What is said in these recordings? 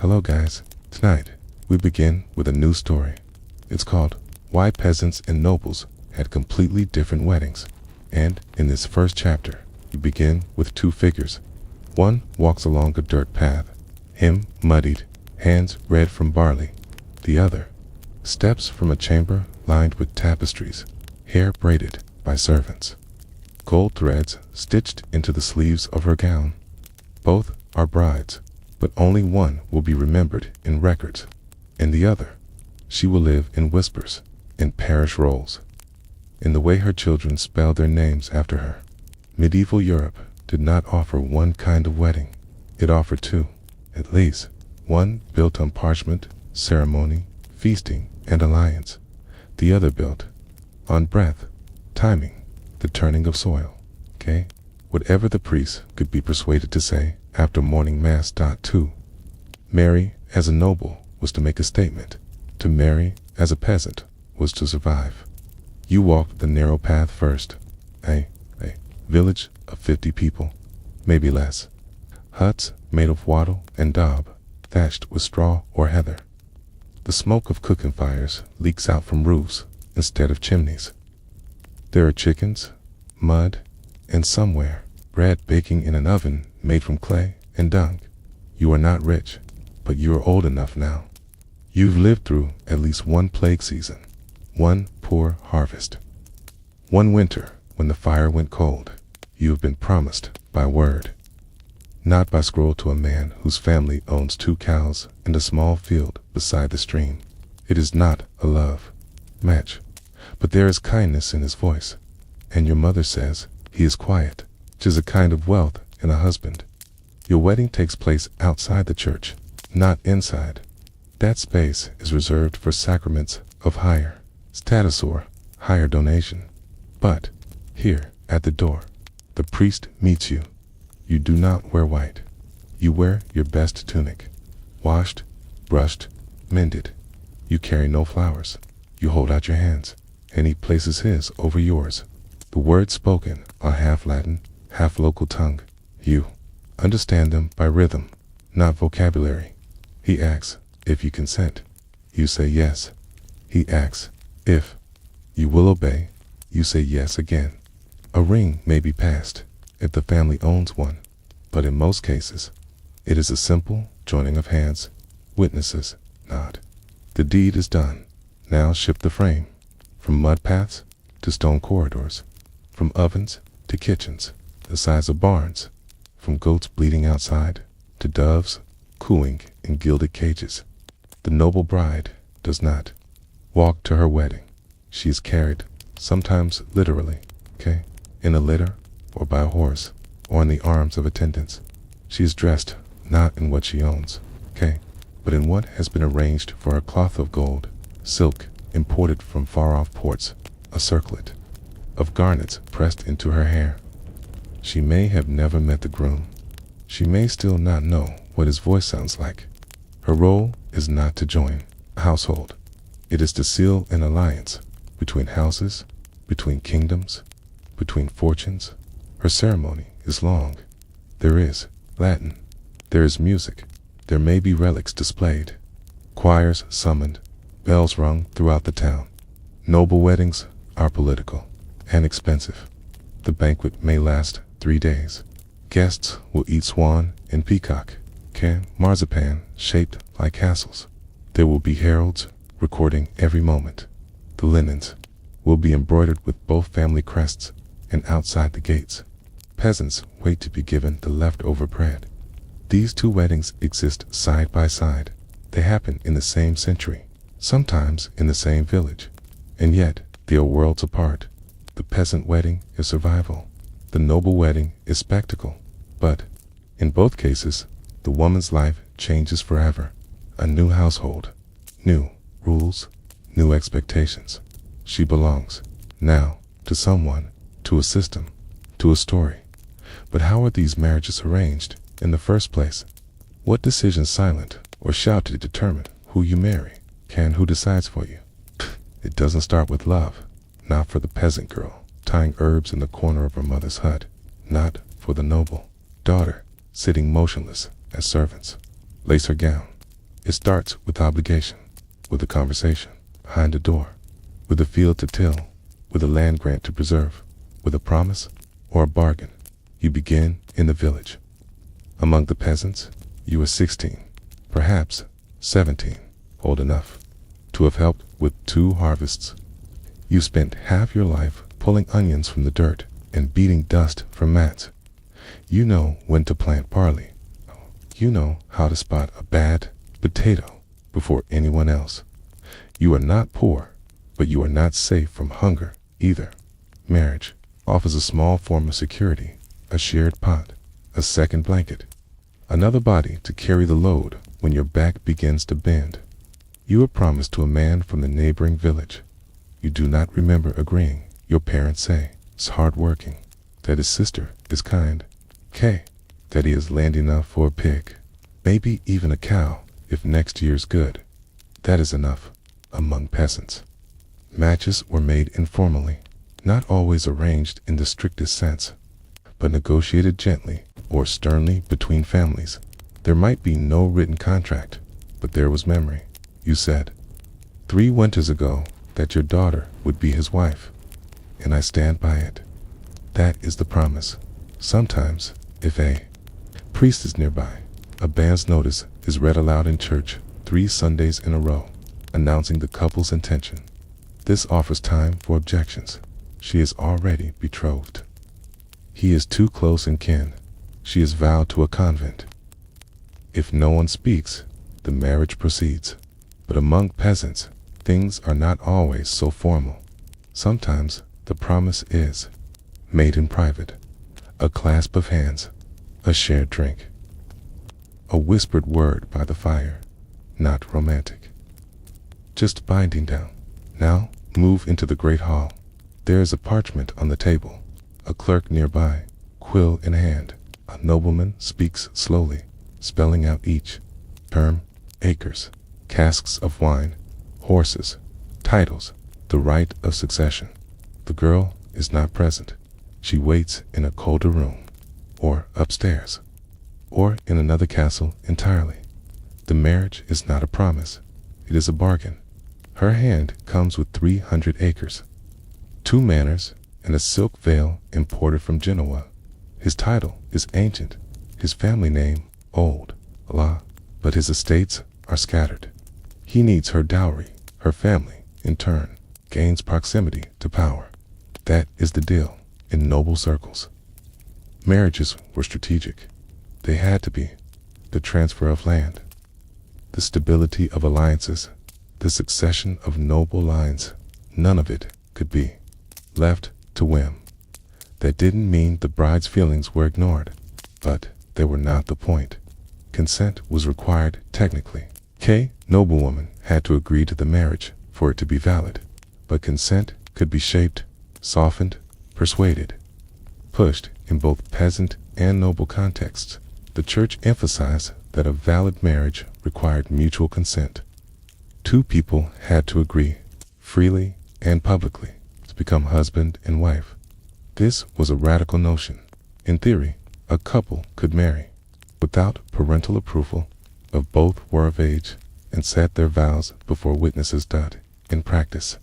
Hello guys, tonight we begin with a new story. It's called Why Peasants and Nobles Had Completely Different Weddings. And in this first chapter, we begin with two figures. One walks along a dirt path, him muddied, hands red from barley. The other steps from a chamber lined with tapestries, hair braided by servants, gold threads stitched into the sleeves of her gown. Both are brides, but only one will be remembered in records, and the other, she will live in whispers, in parish rolls, in the way her children spell their names after her. Medieval Europe did not offer one kind of wedding. It offered two, at least. One built on parchment, ceremony, feasting, and alliance. The other built on breath, timing, the turning of soil. Okay? Whatever the priest could be persuaded to say after morning mass. 2. Marry as a noble was to make a statement. To marry as a peasant was to survive. You walked the narrow path first. A village of 50 people, maybe less. Huts made of wattle and daub, thatched with straw or heather. The smoke of cooking fires leaks out from roofs instead of chimneys. There are chickens, mud, and somewhere bread baking in an oven made from clay and dung. You are not rich, but you are old enough now. You've lived through at least one plague season, one poor harvest, one winter when the fire went cold. You have been promised by word, not by scroll, to a man whose family owns 2 cows and a small field beside the stream. It is not a love match, but there is kindness in his voice, and your mother says he is quiet, which is a kind of wealth in a husband. Your wedding takes place outside the church, not inside. That space is reserved for sacraments of higher status or higher donation. But here, at the door, the priest meets you. You do not wear white. You wear your best tunic, washed, brushed, mended. You carry no flowers. You hold out your hands, and he places his over yours. The words spoken are half Latin, half local tongue. You understand them by rhythm, not vocabulary. He asks if you consent. You say yes. He asks if you will obey. You say yes again. A ring may be passed if the family owns one, but in most cases, it is a simple joining of hands. Witnesses nod. The deed is done. Now shift the frame, from mud paths to stone corridors, from ovens to kitchens the size of barns, from goats bleating outside to doves cooing in gilded cages. The noble bride does not walk to her wedding. She is carried, sometimes literally, in a litter or by a horse or in the arms of attendants. She is dressed not in what she owns, but in what has been arranged for her: cloth of gold, silk imported from far-off ports, a circlet of garnets pressed into her hair. She may have never met the groom. She may still not know what his voice sounds like. Her role is not to join a household. It is to seal an alliance between houses, between kingdoms, between fortunes. Her ceremony is long. There is Latin. There is music. There may be relics displayed, choirs summoned, bells rung throughout the town. Noble weddings are political and expensive. The banquet may last 3 days. Guests will eat swan and peacock, marzipan shaped like castles. There will be heralds recording every moment. The linens will be embroidered with both family crests, and outside the gates, peasants wait to be given the leftover bread. These 2 weddings exist side by side. They happen in the same century, sometimes in the same village, and yet they are worlds apart. The peasant wedding is survival. The noble wedding is spectacle. But in both cases, the woman's life changes forever. A new household, new rules, new expectations. She belongs now to someone, to a system, to a story. But how are these marriages arranged in the first place? What decisions, silent or shouted, determine who you marry? Who decides for you? It doesn't start with love. Not for the peasant girl tying herbs in the corner of her mother's hut. Not for the noble daughter sitting motionless as servants lace her gown. It starts with obligation, with a conversation behind a door, with a field to till, with a land grant to preserve, with a promise or a bargain. You begin in the village. Among the peasants, you are 16, perhaps 17, old enough to have helped with 2 harvests. You spent half your life pulling onions from the dirt and beating dust from mats. You know when to plant barley. You know how to spot a bad potato before anyone else. You are not poor, but you are not safe from hunger either. Marriage offers a small form of security, a shared pot, a second blanket, another body to carry the load when your back begins to bend. You are promised to a man from the neighboring village. You do not remember agreeing. Your parents say he's hard-working, that his sister is kind, that he has land enough for a pig, maybe even a cow if next year's good. That is enough among peasants. Matches were made informally, not always arranged in the strictest sense, but negotiated gently or sternly between families. There might be no written contract, but there was memory. You said 3 winters ago that your daughter would be his wife, and I stand by it. That is the promise. Sometimes, if a priest is nearby, a band's notice is read aloud in church 3 Sundays in a row, announcing the couple's intention. This offers time for objections. She is already betrothed. He is too close in kin. She is vowed to a convent. If no one speaks, the marriage proceeds. But among peasants, things are not always so formal. Sometimes the promise is made in private, a clasp of hands, a shared drink, a whispered word by the fire, not romantic, just binding down. Now move into the great hall. There is a parchment on the table, a clerk nearby, quill in hand. A nobleman speaks slowly, spelling out each term: acres, casks of wine, horses, titles, the right of succession. The girl is not present. She waits in a colder room, or upstairs, or in another castle entirely. The marriage is not a promise. It is a bargain. Her hand comes with 300 acres, 2 manors, and a silk veil imported from Genoa. His title is ancient, his family name old, but his estates are scattered. He needs her dowry. Her family, in turn, gains proximity to power. That is the deal in noble circles. Marriages were strategic. They had to be. The transfer of land, the stability of alliances, the succession of noble lines, none of it could be left to whim. That didn't mean the bride's feelings were ignored, but they were not the point. Consent was required technically. Noblewoman had to agree to the marriage for it to be valid, but consent could be shaped, softened, persuaded, pushed in both peasant and noble contexts. The church emphasized that a valid marriage required mutual consent. 2 people had to agree, freely and publicly, to become husband and wife. This was a radical notion. In theory, a couple could marry without parental approval if both were of age and said their vows before witnesses stood. In practice,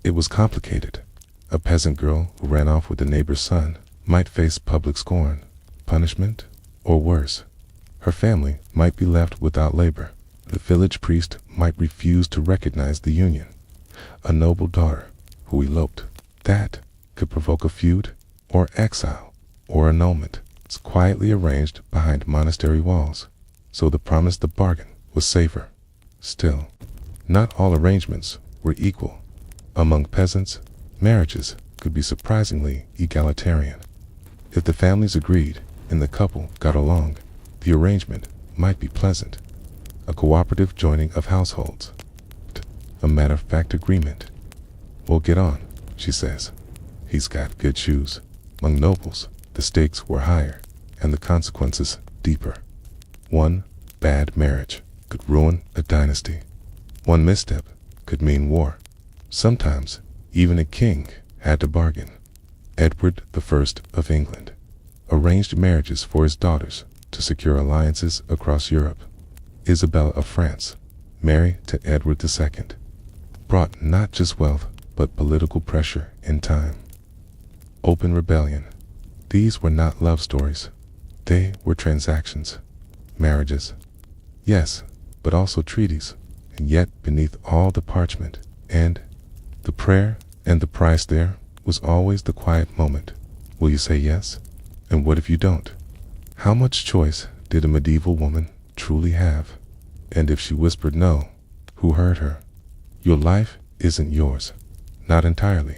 it was complicated. A peasant girl who ran off with the neighbor's son might face public scorn, punishment, or worse. Her family might be left without labor. The village priest might refuse to recognize the union. A noble daughter who eloped, that could provoke a feud or exile or annulment. It's quietly arranged behind monastery walls, so the promise, the bargain, was safer. Still, not all arrangements were equal. Among peasants, marriages could be surprisingly egalitarian. If the families agreed and the couple got along, the arrangement might be pleasant. A cooperative joining of households. A matter-of-fact agreement. We'll get on, she says. He's got good shoes. Among nobles, the stakes were higher and the consequences deeper. One bad marriage could ruin a dynasty. One misstep could mean war. Sometimes even a king had to bargain. Edward I of England arranged marriages for his daughters to secure alliances across Europe. Isabella of France, Mary to Edward II, brought not just wealth, but political pressure and time. Open rebellion. These were not love stories. They were transactions, marriages. Yes, but also treaties. And yet beneath all the parchment and the prayer and the price there was always the quiet moment. Will you say yes? And what if you don't? How much choice did a medieval woman truly have? And if she whispered no, who heard her? Your life isn't yours. Not entirely.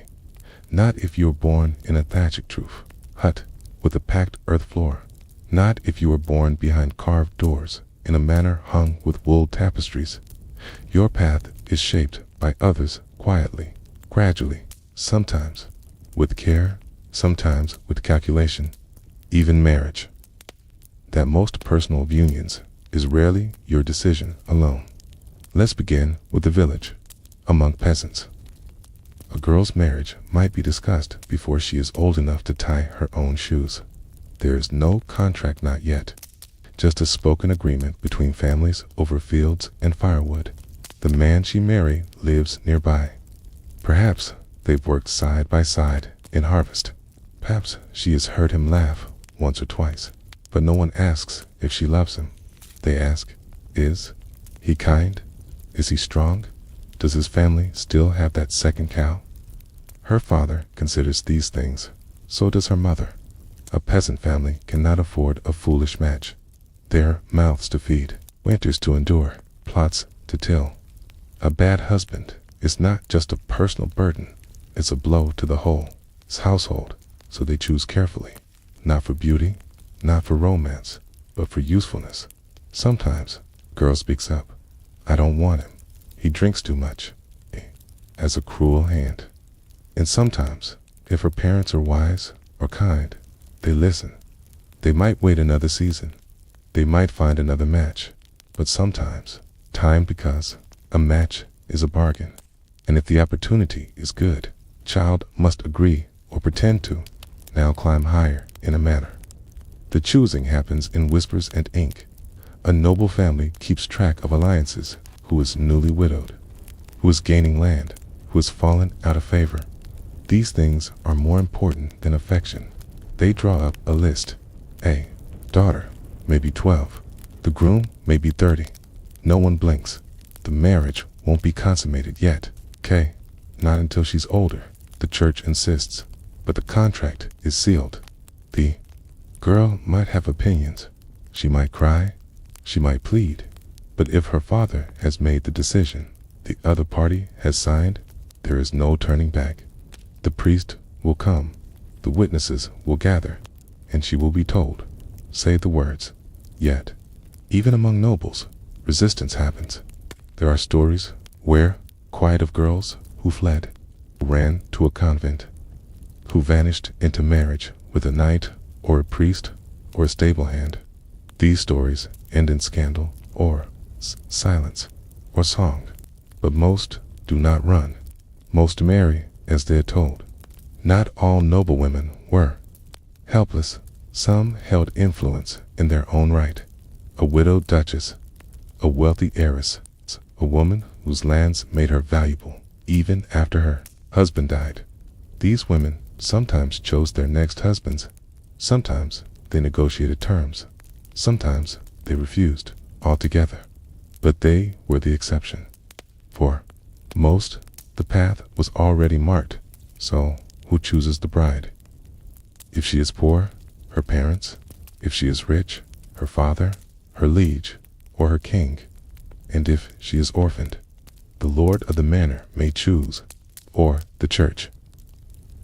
Not if you were born in a thatched roof hut with a packed earth floor. Not if you were born behind carved doors in a manor hung with wool tapestries. Your path is shaped by others quietly, gradually, sometimes with care, sometimes with calculation. Even marriage, that most personal of unions, is rarely your decision alone. Let's begin with the village, among peasants. A girl's marriage might be discussed before she is old enough to tie her own shoes. There is no contract, not yet. Just a spoken agreement between families over fields and firewood. The man she married lives nearby. Perhaps they've worked side by side in harvest. Perhaps she has heard him laugh once or twice. But no one asks if she loves him. They ask, is he kind? Is he strong? Does his family still have that second cow? Her father considers these things. So does her mother. A peasant family cannot afford a foolish match. There are mouths to feed, winters to endure, plots to till. A bad husband is not just a personal burden. It's a blow to the whole household. So they choose carefully. Not for beauty, not for romance, but for usefulness. Sometimes, girl speaks up. I don't want him. He drinks too much. As a cruel hand. And sometimes, if her parents are wise or kind, they listen. They might wait another season. They might find another match. But sometimes, time, because a match is a bargain. And if the opportunity is good, child must agree or pretend to. Now climb higher in a manner. The choosing happens in whispers and ink. A noble family keeps track of alliances. Who is newly widowed? Who is gaining land? Who has fallen out of favor? These things are more important than affection. They draw up a list. A daughter may be 12. The groom may be 30. No one blinks. The marriage won't be consummated yet. K. Not until she's older. The church insists. But the contract is sealed. The girl might have opinions. She might cry. She might plead. But if her father has made the decision, the other party has signed, there is no turning back. The priest will come. The witnesses will gather. And she will be told. Say the words. Yet, even among nobles, resistance happens. There are stories where, quiet of girls who fled, who ran to a convent, who vanished into marriage with a knight or a priest or a stable hand. These stories end in scandal or silence or song. But most do not run. Most marry as they are told. Not all noble women were helpless. Some held influence in their own right. A widowed duchess, a wealthy heiress, a woman whose lands made her valuable even after her husband died. These women sometimes chose their next husbands. Sometimes they negotiated terms. Sometimes they refused altogether. But they were the exception. For most, the path was already marked. So who chooses the bride? If she is poor, her parents. If she is rich, her father, her liege, or her king. And if she is orphaned, the lord of the manor may choose, or the church,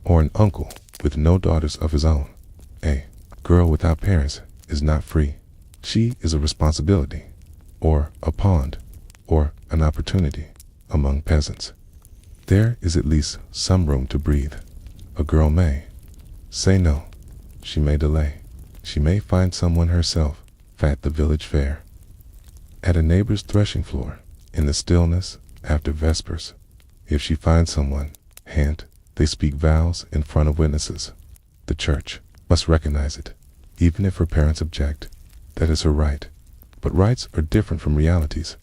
or an uncle with no daughters of his own. A girl without parents is not free. She is a responsibility, or a pawn, or an opportunity among peasants. There is at least some room to breathe. A girl may say no. She may delay. She may find someone herself at the village fair, at a neighbor's threshing floor, in the stillness after vespers. If she finds someone, they speak vows in front of witnesses. The church must recognize it, even if her parents object. That is her right. But rights are different from realities.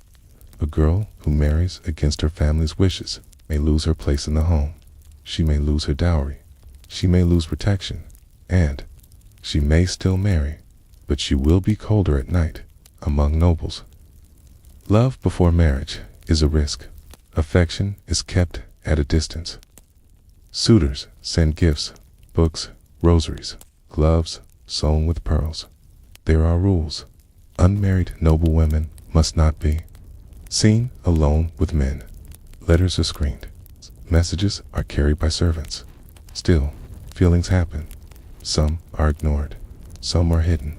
A girl who marries against her family's wishes may lose her place in the home. She may lose her dowry. She may lose protection. And she may still marry, but she will be colder at night among nobles. Love before marriage is a risk. Affection is kept at a distance. Suitors send gifts, books, rosaries, gloves sewn with pearls. There are rules. Unmarried noble women must not be seen alone with men. Letters are screened. Messages are carried by servants. Still, feelings happen. Some are ignored. Some are hidden.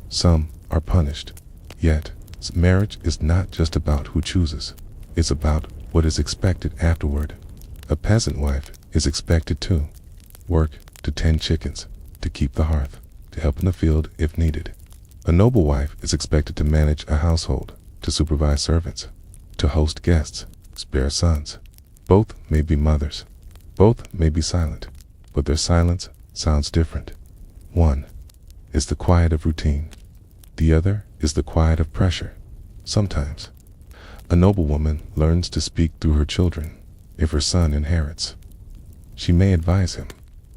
Some are punished. Yet, marriage is not just about who chooses. It's about what is expected afterward. A peasant wife is expected to work, to tend chickens, to keep the hearth, to help in the field if needed. A noble wife is expected to manage a household, to supervise servants, to host guests, spare sons. Both may be mothers. Both may be silent, but their silence sounds different. One is the quiet of routine. The other is the quiet of pressure. Sometimes, a noble woman learns to speak through her children if her son inherits. She may advise him.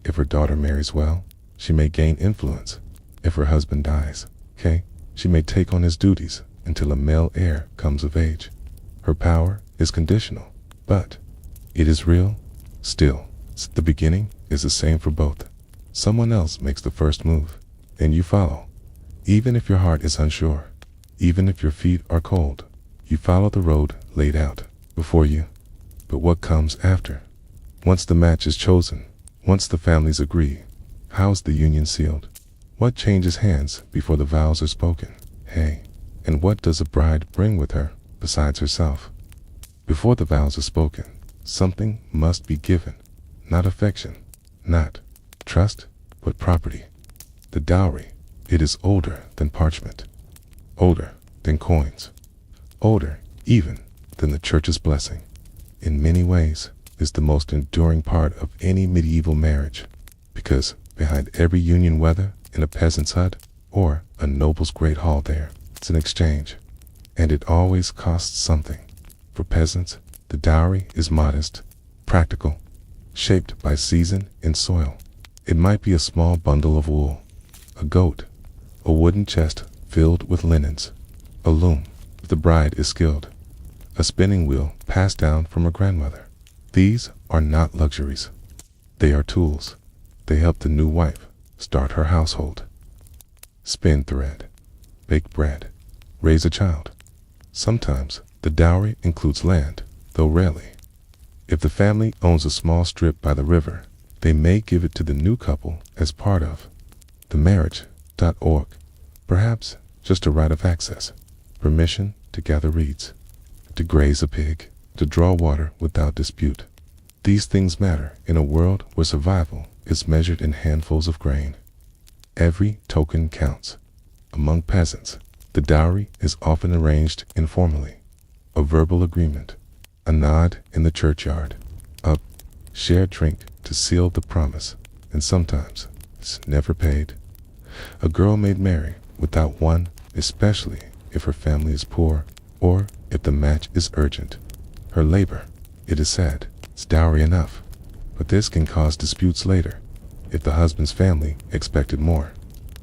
If her daughter marries well, she may gain influence. If her husband dies, she may take on his duties until a male heir comes of age. Her power is conditional, but it is real. Still, the beginning is the same for both. Someone else makes the first move, and you follow. Even if your heart is unsure, even if your feet are cold, you follow the road laid out before you. But what comes after? Once the match is chosen, once the families agree, how is the union sealed? What changes hands before the vows are spoken? And what does a bride bring with her besides herself? Before the vows are spoken, something must be given. Not affection, not trust, but property. The dowry, it is older than parchment, older than coins, older even than the church's blessing. In many ways, is the most enduring part of any medieval marriage, because behind every union, whether in a peasant's hut or a noble's great hall, there it's an exchange, and it always costs something. For peasants, the dowry is modest, practical, shaped by season and soil. It might be a small bundle of wool, a goat, a wooden chest filled with linens, a loom, if the bride is skilled, a spinning wheel passed down from her grandmother. These are not luxuries. They are tools. They help the new wife start her household. Spin thread, bake bread, raise a child. Sometimes the dowry includes land, though rarely. If the family owns a small strip by the river, they may give it to the new couple as part of the marriage.org. Perhaps just a right of access, permission to gather reeds, to graze a pig, to draw water without dispute. These things matter in a world where survival is measured in handfuls of grain. Every token counts. Among peasants, the dowry is often arranged informally. A verbal agreement, a nod in the churchyard, a shared drink to seal the promise, and sometimes it's never paid. A girl may marry without one, especially if her family is poor or if the match is urgent. Her labor, it is said, is dowry enough, but this can cause disputes later if the husband's family expected more,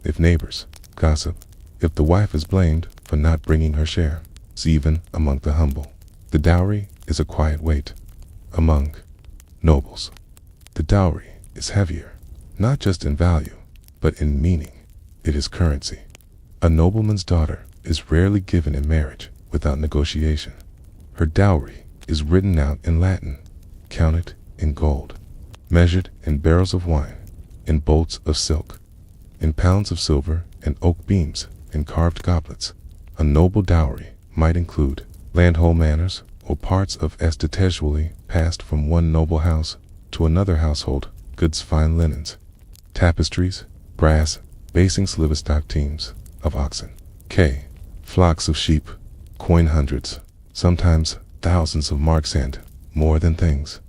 if neighbors gossip, if the wife is blamed for not bringing her share. It's even among the humble. The dowry is a quiet weight. Among nobles, the dowry is heavier, not just in value, but in meaning. It is currency. A nobleman's daughter is rarely given in marriage without negotiation. Her dowry is written out in Latin, counted in gold, measured in barrels of wine, in bolts of silk, in pounds of silver and oak beams, in carved goblets. A noble dowry might include land, whole manors, or parts of estate passed from one noble house to another household, goods, fine linens, tapestries, brass, basings, livestock, teams of oxen, flocks of sheep, coin hundreds, sometimes thousands of marks, and more than things.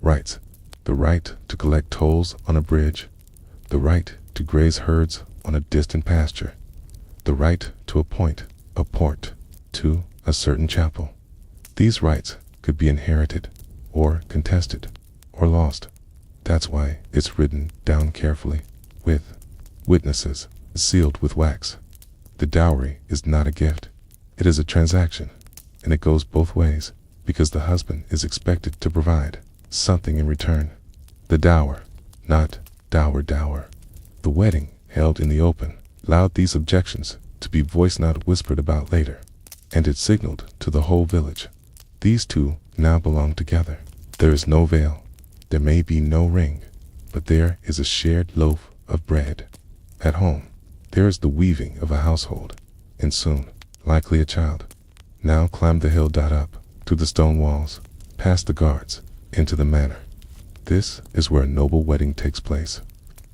Rights: the right to collect tolls on a bridge, the right to graze herds on a distant pasture, the right to appoint a port to a certain chapel. These rights could be inherited, or contested, or lost. That's why it's written down carefully, with witnesses, sealed with wax. The dowry is not a gift. It is a transaction, and it goes both ways, because the husband is expected to provide something in return. The dower, not dower. The wedding, held in the open, allowed these objections to be voiced, not whispered about later, and it signaled to the whole village. These two now belong together. There is no veil. There may be no ring, but there is a shared loaf of bread. At home, there is the weaving of a household, and soon, likely a child. Now climb the hill. Up to the stone walls, past the guards, into the manor. This is where a noble wedding takes place.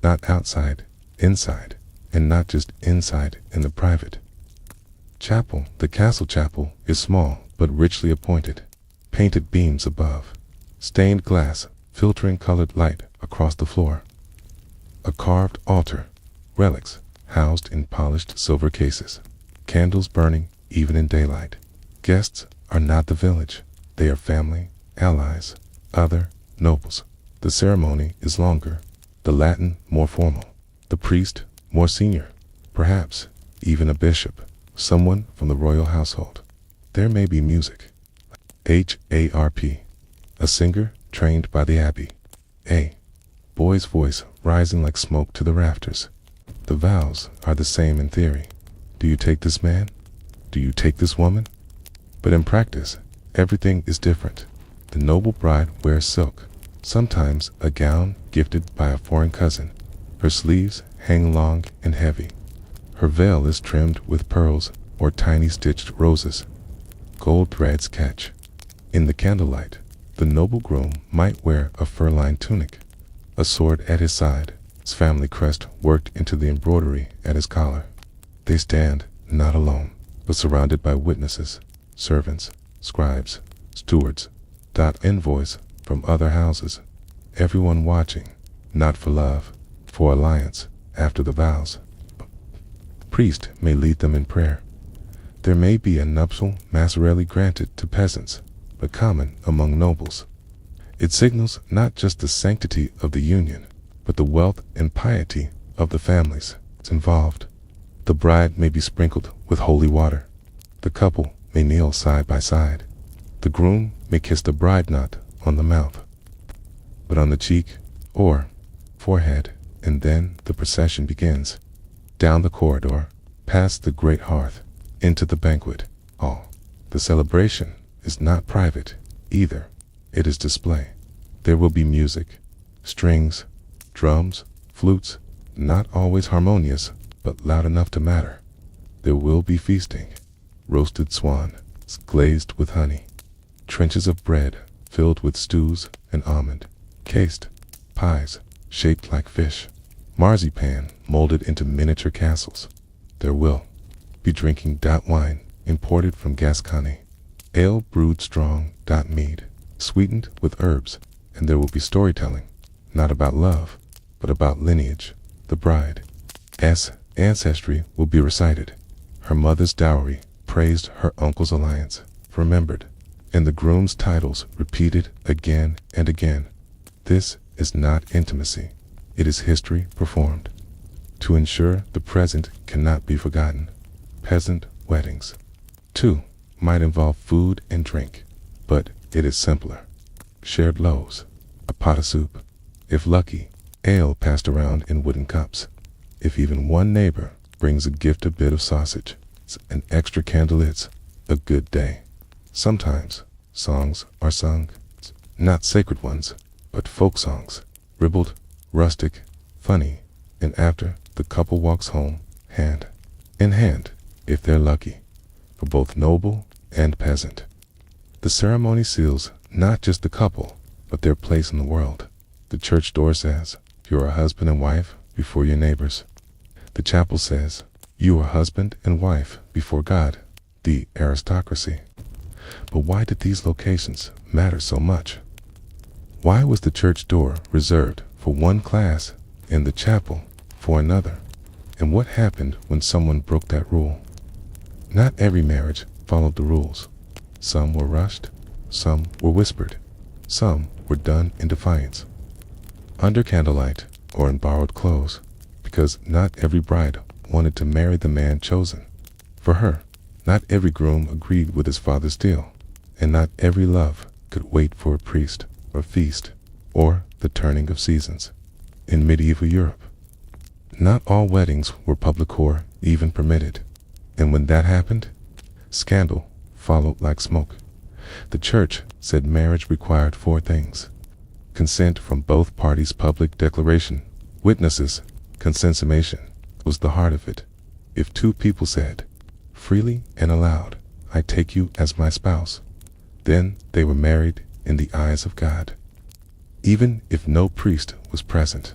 Not outside, inside, and not just inside in the private chapel. The castle chapel is small but richly appointed. Painted beams above, stained glass filtering colored light across the floor. A carved altar, relics housed in polished silver cases, candles burning even in daylight. Guests are not the village. They are family, allies, other nobles. The ceremony is longer, the Latin more formal, the priest more senior, perhaps even a bishop, someone from the royal household. There may be music. Harp, a singer trained by the abbey. A boy's voice rising like smoke to the rafters. The vows are the same in theory. Do you take this man? Do you take this woman? But in practice, everything is different. The noble bride wears silk, sometimes a gown gifted by a foreign cousin. Her sleeves hang long and heavy. Her veil is trimmed with pearls or tiny stitched roses. Gold threads catch. In the candlelight, the noble groom might wear a fur-lined tunic, a sword at his side, his family crest worked into the embroidery at his collar. They stand not alone, but surrounded by witnesses, servants, scribes, stewards, envoys from other houses, everyone watching, not for love, for alliance, after the vows. Priest may lead them in prayer. There may be a nuptial mass rarely granted to peasants, but common among nobles. It signals not just the sanctity of the union, but the wealth and piety of the families involved. The bride may be sprinkled with holy water. The couple may kneel side by side. The groom may kiss the bride not on the mouth, but on the cheek or forehead, and then the procession begins. Down the corridor, past the great hearth, into the banquet hall. The celebration is not private either. It is display. There will be music, strings, drums, flutes, not always harmonious, but loud enough to matter. There will be feasting, roasted swan, glazed with honey, trenches of bread filled with stews and almond, cased, pies shaped like fish, marzipan molded into miniature castles. There will be drinking wine imported from Gascony, ale brewed strong mead, sweetened with herbs, and there will be storytelling, not about love, but about lineage. The bride's ancestry will be recited, her mother's dowry praised, her uncle's alliance remembered, and the groom's titles repeated again and again. This is not intimacy. It is history performed. To ensure the present cannot be forgotten. Peasant weddings, too, might involve food and drink, but it is simpler. Shared loaves, a pot of soup, if lucky, ale passed around in wooden cups. If even one neighbor brings a gift, a bit of sausage, an extra candlelids, a good day. Sometimes songs are sung, not sacred ones, but folk songs, ribald, rustic, funny, and after the couple walks home, hand in hand, if they're lucky, for both noble and peasant. The ceremony seals not just the couple, but their place in the world. The church door says, you are husband and wife before your neighbors. The chapel says, you are husband and wife before God, the aristocracy. But why did these locations matter so much? Why was the church door reserved for one class and the chapel for another? And what happened when someone broke that rule? Not every marriage followed the rules. Some were rushed, some were whispered, some were done in defiance, under candlelight or in borrowed clothes, because not every bride wanted to marry the man chosen for her. Not every groom agreed with his father's deal, and not every love could wait for a priest or feast or the turning of seasons. In medieval Europe, not all weddings were public or even permitted, and when that happened, scandal followed like smoke. The church said marriage required 4 things: consent from both parties, public declaration, witnesses, consummation was the heart of it. If 2 people said, freely and aloud, I take you as my spouse, then they were married in the eyes of God, even if no priest was present.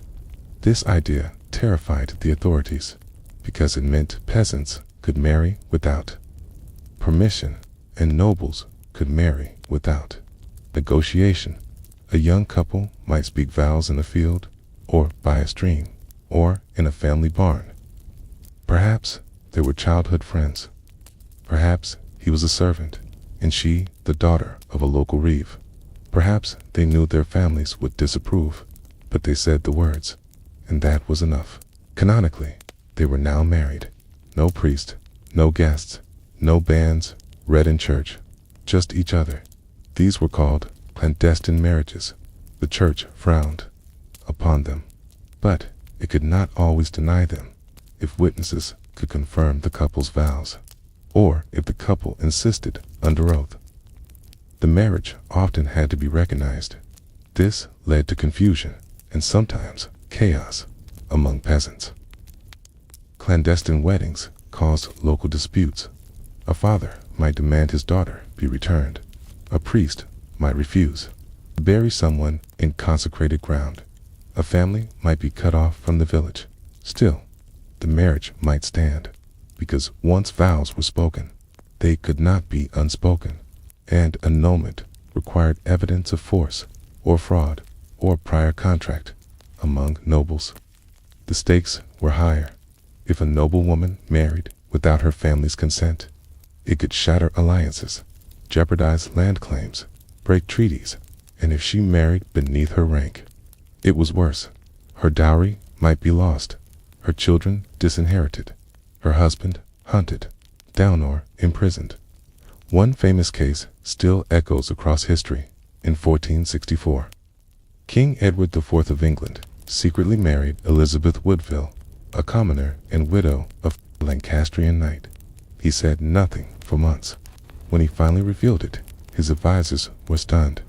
This idea terrified the authorities, because it meant peasants could marry without permission, and nobles could marry without negotiation. A young couple might speak vows in a field, or by a stream, or in a family barn. Perhaps they were childhood friends. Perhaps he was a servant, and she the daughter of a local reeve. Perhaps they knew their families would disapprove, but they said the words, and that was enough. Canonically, they were now married. No priest, no guests, no bands read in church, just each other. These were called clandestine marriages. The church frowned upon them, but it could not always deny them if witnesses could confirm the couple's vows, or if the couple insisted under oath. The marriage often had to be recognized. This led to confusion and sometimes chaos among peasants. Clandestine weddings caused local disputes. A father might demand his daughter be returned. A priest might refuse to bury someone in consecrated ground. A family might be cut off from the village. Still, the marriage might stand, because once vows were spoken, they could not be unspoken, and annulment required evidence of force or fraud or prior contract among nobles. The stakes were higher. If a noble woman married without her family's consent, it could shatter alliances, jeopardize land claims, break treaties, and if she married beneath her rank, it was worse. Her dowry might be lost, her children disinherited, her husband hunted down or imprisoned. One famous case still echoes across history. In 1464, King Edward IV of England secretly married Elizabeth Woodville, a commoner and widow of a Lancastrian knight. He said nothing for months. When he finally revealed it, his advisors were stunned.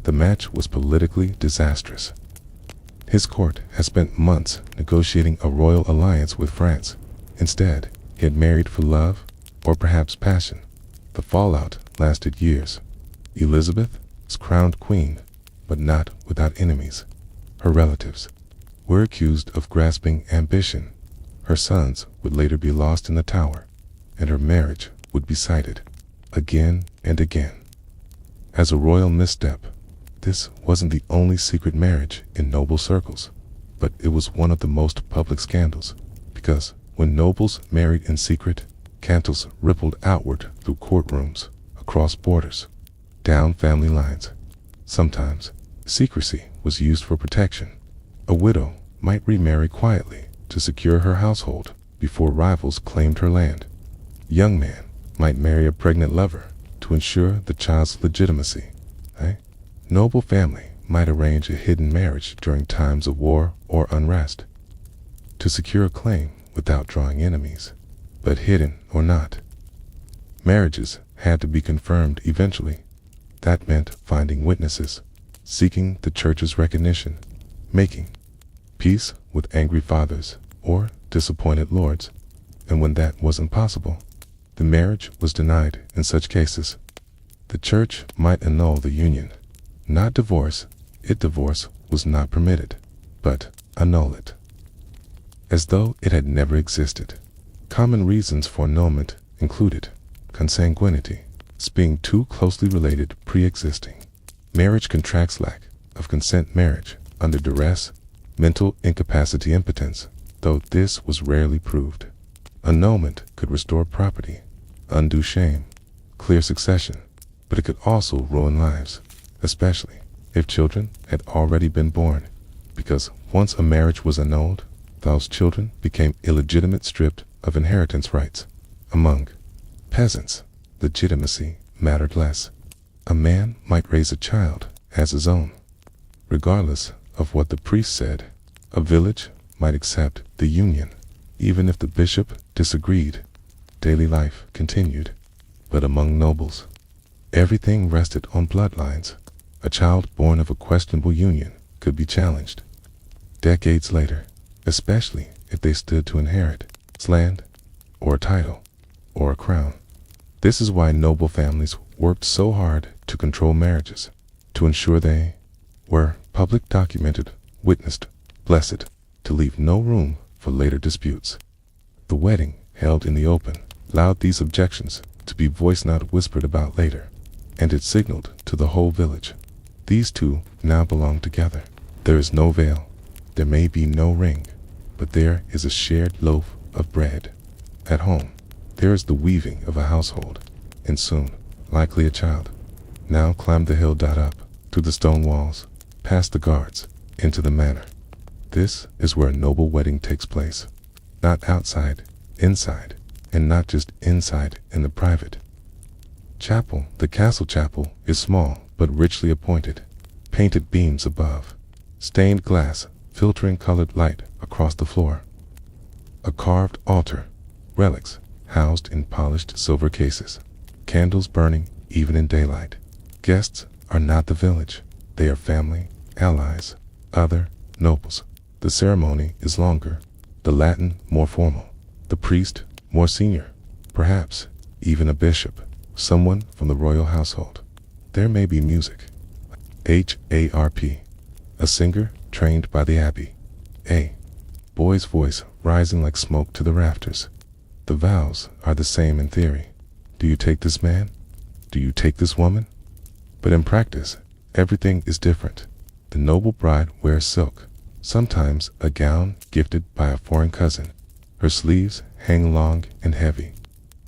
The match was politically disastrous. His court had spent months negotiating a royal alliance with France. Instead, he had married for love, or perhaps passion. The fallout lasted years. Elizabeth was crowned queen, but not without enemies. Her relatives were accused of grasping ambition. Her sons would later be lost in the Tower, and her marriage would be cited again and again as a royal misstep. This wasn't the only secret marriage in noble circles, but it was one of the most public scandals, because when nobles married in secret, candles rippled outward through courtrooms, across borders, down family lines. Sometimes, secrecy was used for protection. A widow might remarry quietly to secure her household before rivals claimed her land. A young man might marry a pregnant lover to ensure the child's legitimacy. A noble family might arrange a hidden marriage during times of war or unrest to secure a claim without drawing enemies. But hidden or not, marriages had to be confirmed eventually. That meant finding witnesses, seeking the church's recognition, making peace with angry fathers or disappointed lords. And when that wasn't possible, the marriage was denied. In such cases, the church might annul the union, not divorce it. Divorce was not permitted, but annul it, as though it had never existed. Common reasons for annulment included consanguinity, being too closely related, pre-existing marriage contracts, lack of consent, marriage under duress, mental incapacity, impotence, though this was rarely proved. Annulment could restore property. undue shame, clear succession, but it could also ruin lives, especially if children had already been born, because once a marriage was annulled, those children became illegitimate, stripped of inheritance rights. Among peasants, legitimacy mattered less. A man might raise a child as his own, regardless of what the priest said. A village might accept the union, even if the bishop disagreed. Daily life continued. But among nobles, everything rested on bloodlines. A child born of a questionable union could be challenged decades later, especially if they stood to inherit land, or a title, or a crown. This is why noble families worked so hard to control marriages, to ensure they were public, documented, witnessed, blessed, to leave no room for later disputes. The wedding, held in the open, allowed these objections to be voiced, not whispered about later, and it signaled to the whole village. These two now belong together. There is no veil, there may be no ring, but there is a shared loaf of bread. At home, there is the weaving of a household, and soon, likely a child. Now climb the hill, up, to the stone walls, past the guards, into the manor. This is where a noble wedding takes place. Not outside, inside, and not just inside in the private chapel. The castle chapel is small but richly appointed. Painted beams above, stained glass filtering colored light across the floor. A carved altar, relics housed in polished silver cases, candles burning even in daylight. Guests are not the village, they are family, allies, other nobles. The ceremony is longer, the Latin more formal, the priest more senior, perhaps even a bishop, someone from the royal household. There may be music. Harp, a singer trained by the abbey. A boy's voice rising like smoke to the rafters. The vows are the same in theory. Do you take this man? Do you take this woman? But in practice, everything is different. The noble bride wears silk, sometimes a gown gifted by a foreign cousin. Her sleeves hang long and heavy.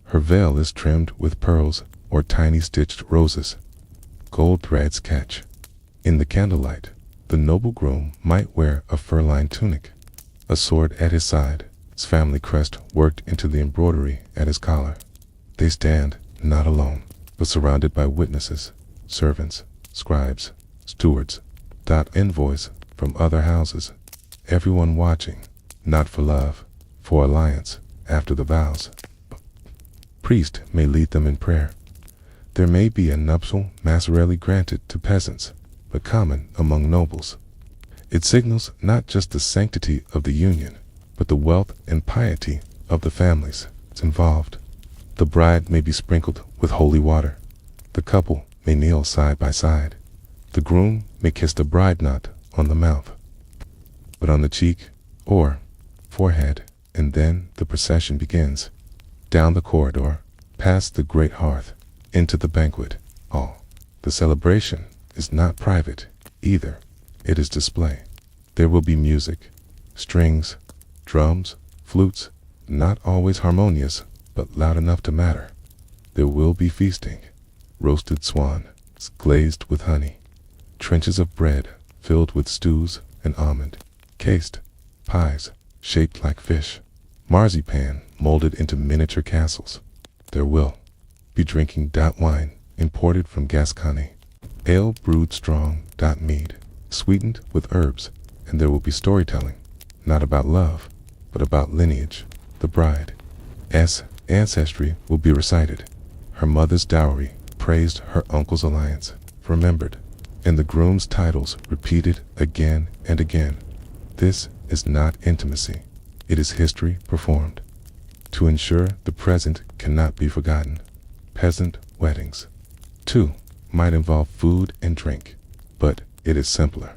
Her veil is trimmed with pearls or tiny stitched roses. Gold threads catch. In the candlelight, the noble groom might wear a fur-lined tunic, a sword at his side, his family crest worked into the embroidery at his collar. They stand not alone, but surrounded by witnesses, servants, scribes, stewards, envoys from other houses, everyone watching, not for love, for alliance, after the vows. Priest may lead them in prayer. There may be a nuptial mass rarely granted to peasants, but common among nobles. It signals not just the sanctity of the union, but the wealth and piety of the families involved. The bride may be sprinkled with holy water. The couple may kneel side by side. The groom may kiss the bride not on the mouth, but on the cheek or forehead, and then the procession begins. Down the corridor, past the great hearth, into the banquet hall. The celebration is not private either. It is display. There will be music, strings, drums, flutes, not always harmonious, but loud enough to matter. There will be feasting, roasted swan, glazed with honey, trenches of bread filled with stews and almond, cased pies shaped like fish, marzipan molded into miniature castles. There will be drinking wine imported from Gascony, ale brewed strong mead, sweetened with herbs, and there will be storytelling, not about love, but about lineage. The bride's ancestry will be recited, her mother's dowry praised, her uncle's alliance remembered, and the groom's titles repeated again and again. This is not intimacy, it is history performed. To ensure the present cannot be forgotten, peasant weddings, too, might involve food and drink, but it is simpler.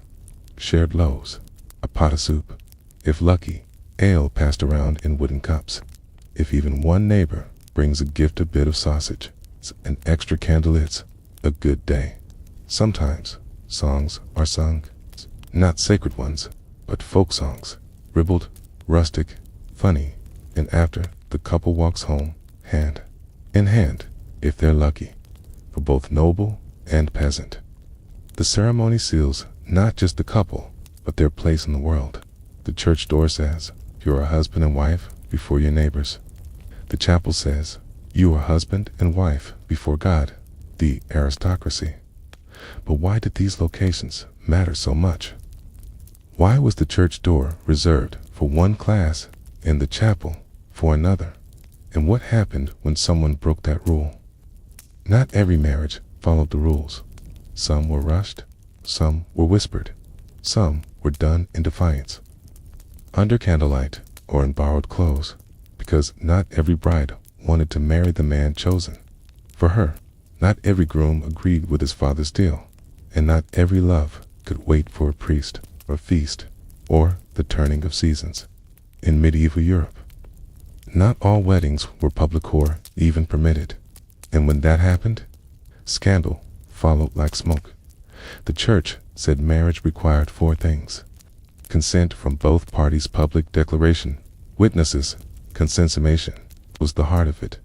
Shared loaves, a pot of soup, if lucky, ale passed around in wooden cups. If even one neighbor brings a gift, a bit of sausage, an extra candleliers, a good day. Sometimes songs are sung, not sacred ones, but folk songs, ribald, rustic, funny, and after the couple walks home, hand in hand, if they're lucky, for both noble and peasant. The ceremony seals not just the couple, but their place in the world. The church door says, "You are husband and wife before your neighbors." The chapel says, "You are husband and wife before God," the aristocracy. But why did these locations matter so much? Why was the church door reserved for one class and the chapel for another? And what happened when someone broke that rule? Not every marriage followed the rules. Some were rushed, some were whispered, some were done in defiance, under candlelight or in borrowed clothes, because not every bride wanted to marry the man chosen. For her, not every groom agreed with his father's deal, and not every love could wait for a priest, a feast, or the turning of seasons. In medieval Europe, not all weddings were public or even permitted, and when that happened, scandal followed like smoke. The church said marriage required 4 things: consent from both parties, public declaration, witnesses, consummation was the heart of it.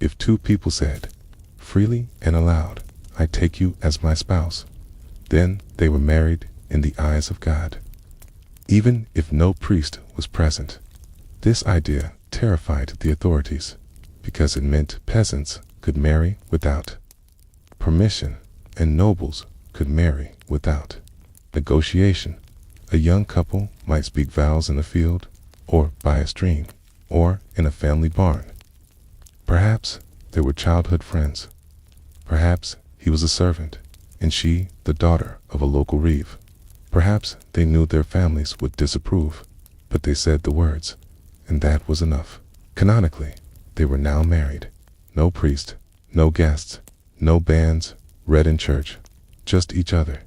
If 2 people said, freely and aloud, "I take you as my spouse," then they were married in the eyes of God, even if no priest was present. This idea terrified the authorities, because it meant peasants could marry without permission, and nobles could marry without negotiation. A young couple might speak vows in a field, or by a stream, or in a family barn. Perhaps they were childhood friends. Perhaps he was a servant, and she the daughter of a local reeve. Perhaps they knew their families would disapprove, but they said the words, and that was enough. Canonically, they were now married. No priest, no guests, no bands read in church, just each other.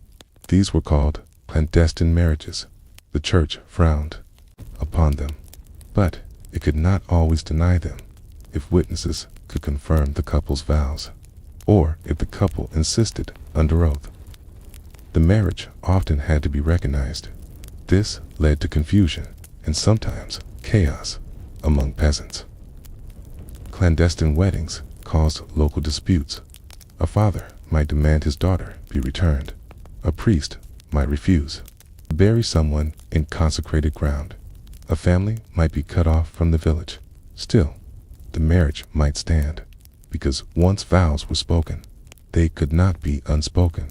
These were called clandestine marriages. The church frowned upon them, but it could not always deny them if witnesses could confirm the couple's vows, or if the couple insisted under oath. The marriage often had to be recognized. This led to confusion and sometimes chaos among peasants. Clandestine weddings caused local disputes. A father might demand his daughter be returned. A priest might refuse to bury someone in consecrated ground. A family might be cut off from the village. Still, the marriage might stand, because once vows were spoken, they could not be unspoken,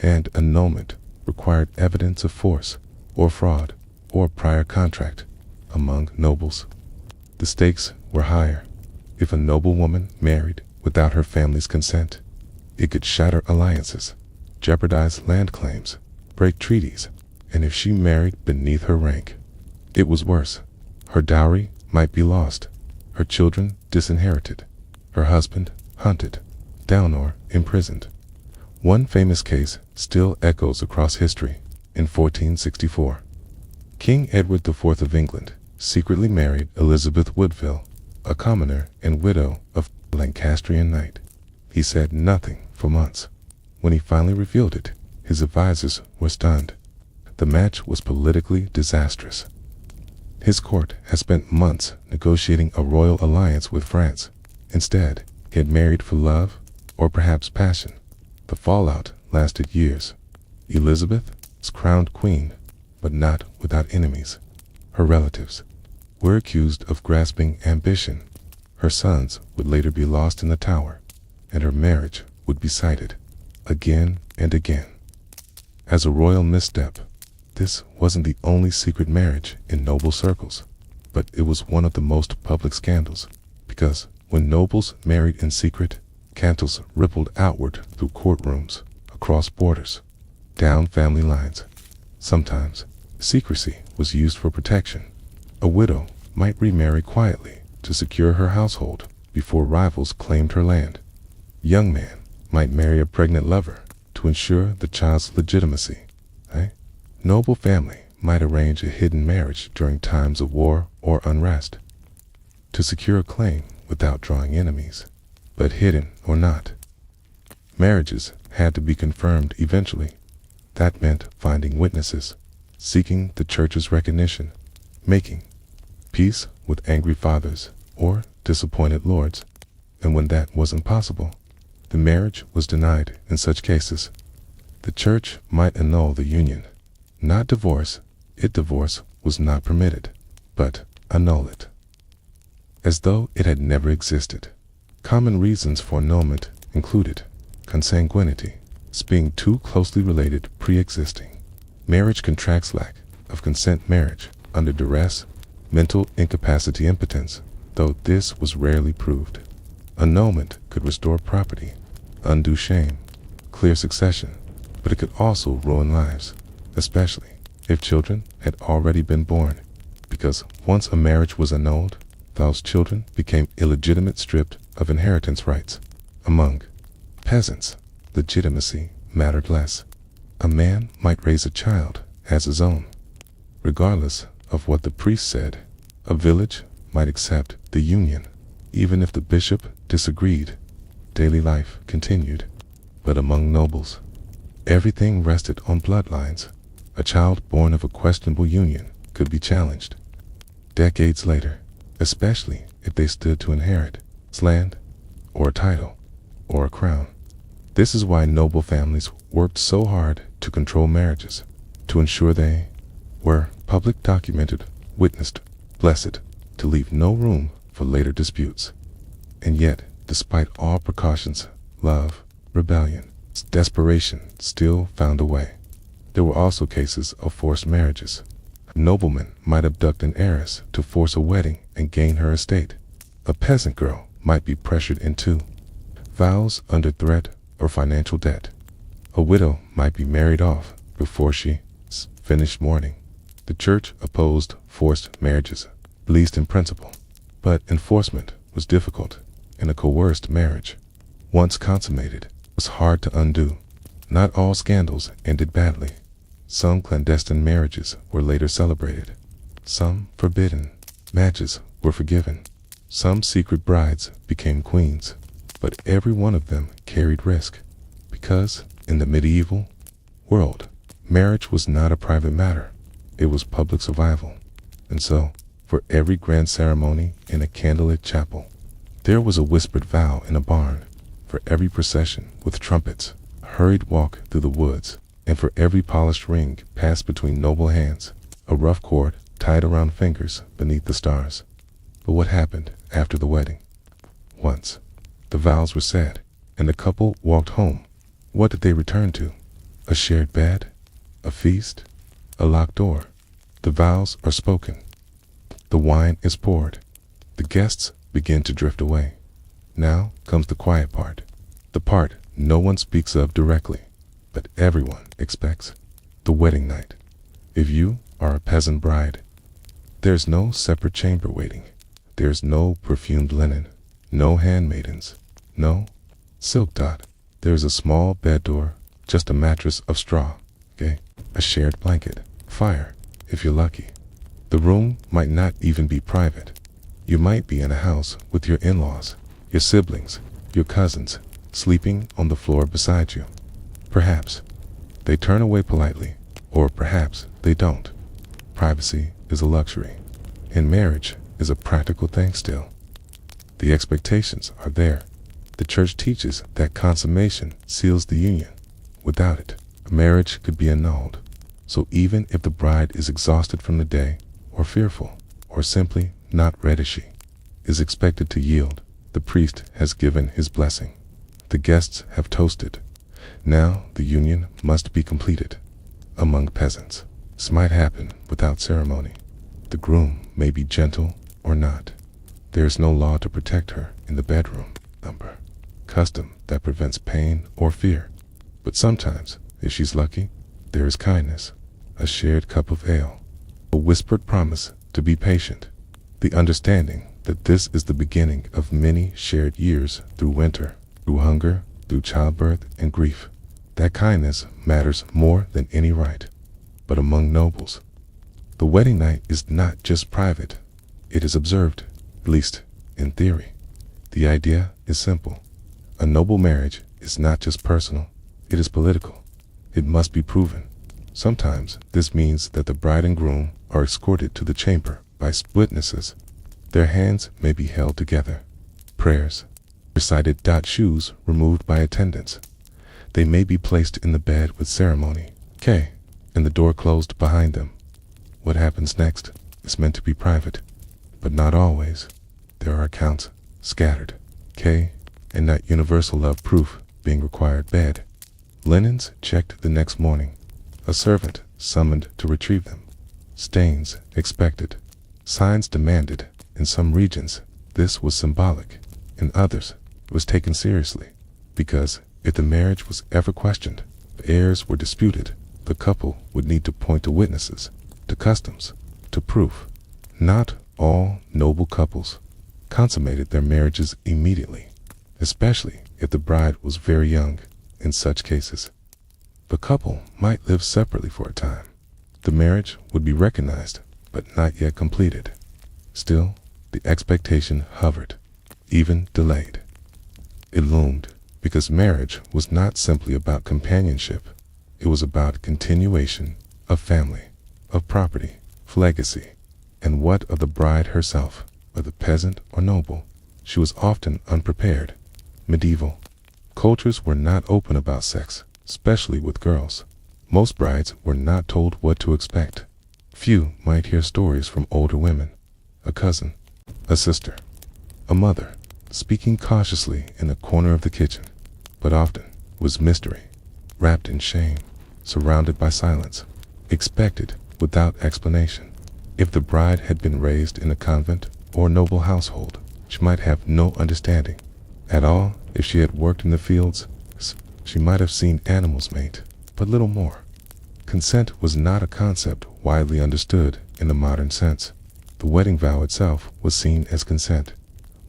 and annulment required evidence of force or fraud or prior contract among nobles. The stakes were higher. If a noble woman married without her family's consent, it could shatter alliances, jeopardize land claims, break treaties, and if she married beneath her rank, it was worse. Her dowry might be lost, her children disinherited, her husband hunted down or imprisoned. One famous case still echoes across history. In 1464, King Edward IV of England secretly married Elizabeth Woodville, a commoner and widow of a Lancastrian knight. He said nothing for months. When he finally revealed it, his advisors were stunned. The match was politically disastrous. His court had spent months negotiating a royal alliance with France. Instead, he had married for love, or perhaps passion. The fallout lasted years. Elizabeth was crowned queen, but not without enemies. Her relatives were accused of grasping ambition. Her sons would later be lost in the Tower, and her marriage would be cited again and again as a royal misstep. This wasn't the only secret marriage in noble circles, but it was one of the most public scandals, because when nobles married in secret, candles rippled outward through courtrooms, across borders, down family lines. Sometimes, secrecy was used for protection. A widow might remarry quietly to secure her household before rivals claimed her land. A young man might marry a pregnant lover to ensure the child's legitimacy. Noble family might arrange a hidden marriage during times of war or unrest to secure a claim without drawing enemies. But hidden or not, marriages had to be confirmed eventually. That meant finding witnesses, seeking the church's recognition, making peace with angry fathers or disappointed lords. and when that wasn't possible, the marriage was denied. In such cases, the church might annul the union, not divorce it. Divorce was not permitted, but annul it, as though it had never existed. Common reasons for annulment included consanguinity, being too closely related, pre-existing marriage contracts, lack of consent, marriage under duress, mental incapacity, impotence, though this was rarely proved. Annulment could restore property, undo shame, clear succession, but it could also ruin lives, especially if children had already been born, because once a marriage was annulled, those children became illegitimate, stripped of inheritance rights. Among peasants, legitimacy mattered less. A man might raise a child as his own, regardless of what the priest said. A village might accept the union, even if the bishop disagreed. Daily life continued. But among nobles, everything rested on bloodlines. A child born of a questionable union could be challenged decades later, especially if they stood to inherit land, or a title, or a crown. This is why noble families worked so hard to control marriages, to ensure they were public, documented, witnessed, blessed, to leave no room for later disputes. And yet, despite all precautions, love, rebellion, desperation still found a way. There were also cases of forced marriages. A nobleman might abduct an heiress to force a wedding and gain her estate. A peasant girl might be pressured into vows under threat or financial debt. A widow might be married off before she finished mourning. The church opposed forced marriages, at least in principle, but enforcement was difficult, and a coerced marriage, once consummated, was hard to undo. Not all scandals ended badly. Some clandestine marriages were later celebrated. Some forbidden matches were forgiven. Some secret brides became queens. But every one of them carried risk, because in the medieval world, marriage was not a private matter. It was public survival. And so, for every grand ceremony in a candlelit chapel, there was a whispered vow in a barn. For every procession with trumpets, a hurried walk through the woods, and for every polished ring passed between noble hands, a rough cord tied around fingers beneath the stars. But what happened after the wedding? Once the vows were said, and the couple walked home, what did they return to? A shared bed? A feast? A locked door? The vows are spoken. The wine is poured. The guests begin to drift away. Now comes the quiet part, the part no one speaks of directly, but everyone expects: the wedding night. If you are a peasant bride, there's no separate chamber waiting. There's no perfumed linen, no handmaidens, no silk dot. There's a small bed door, just a mattress of straw, a shared blanket, fire, if you're lucky. The room might not even be private. You might be in a house with your in-laws, your siblings, your cousins, sleeping on the floor beside you. Perhaps they turn away politely, or perhaps they don't. Privacy is a luxury, and marriage is a practical thing still. The expectations are there. The church teaches that consummation seals the union. Without it, a marriage could be annulled. So even if the bride is exhausted from the day, or fearful, or simply not ready, she is expected to yield. The priest has given his blessing. The guests have toasted. Now the union must be completed. Among peasants, this might happen without ceremony. The groom may be gentle or not. There is no law to protect her in the bedroom, custom that prevents pain or fear. But sometimes, if she's lucky, there is kindness, a shared cup of ale, a whispered promise to be patient, the understanding that this is the beginning of many shared years through winter, through hunger, through childbirth and grief. That kindness matters more than any rite. But among nobles, the wedding night is not just private. It is observed, at least in theory. The idea is simple. A noble marriage is not just personal, it is political. It must be proven. Sometimes this means that the bride and groom are escorted to the chamber by witnesses. Their hands may be held together. Prayers Recited. Shoes removed by attendants. They may be placed in the bed with ceremony. K. And the door closed behind them. What happens next is meant to be private, but not always. There are accounts scattered. K. And not universal love proof being required. Bed. Linens checked the next morning. A servant summoned to retrieve them. Stains expected. Signs demanded. In some regions, this was symbolic. In others, it was taken seriously, because if the marriage was ever questioned, the heirs were disputed, the couple would need to point to witnesses, to customs, to proof. Not all noble couples consummated their marriages immediately, especially if the bride was very young. In such cases, the couple might live separately for a time. The marriage would be recognized, but not yet completed. Still, the expectation hovered, even delayed. It loomed, because marriage was not simply about companionship. It was about continuation of family, of property, of legacy. And what of the bride herself, whether peasant or noble? She was often unprepared. Medieval cultures were not open about sex, especially with girls. Most brides were not told what to expect. Few might hear stories from older women, a cousin, a sister, a mother, speaking cautiously in a corner of the kitchen, but often was mystery, wrapped in shame, surrounded by silence, expected without explanation. If the bride had been raised in a convent or noble household, she might have no understanding at all. If she had worked in the fields, she might have seen animals mate, but little more. Consent was not a concept widely understood in the modern sense. The wedding vow itself was seen as consent.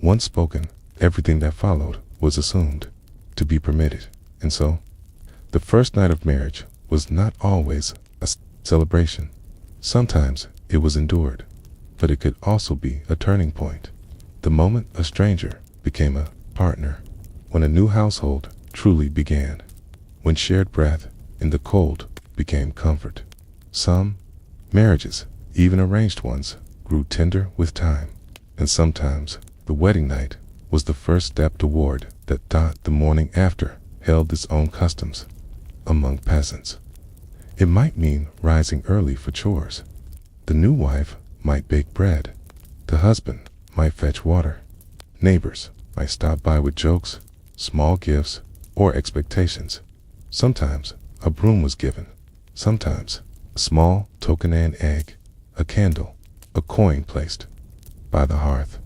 Once spoken, everything that followed was assumed to be permitted. And so, the first night of marriage was not always a celebration. Sometimes it was endured, but it could also be a turning point. The moment a stranger became a partner, when a new household truly began, when shared breath in the cold became comfort. Some marriages, even arranged ones, grew tender with time, and sometimes the wedding night was the first step toward that. The morning after held its own customs. Among peasants, it might mean rising early for chores. The new wife might bake bread. The husband might fetch water. Neighbors might stop by with jokes, small gifts, or expectations. Sometimes a broom was given. Sometimes a small token, an egg, a candle, a coin placed by the hearth.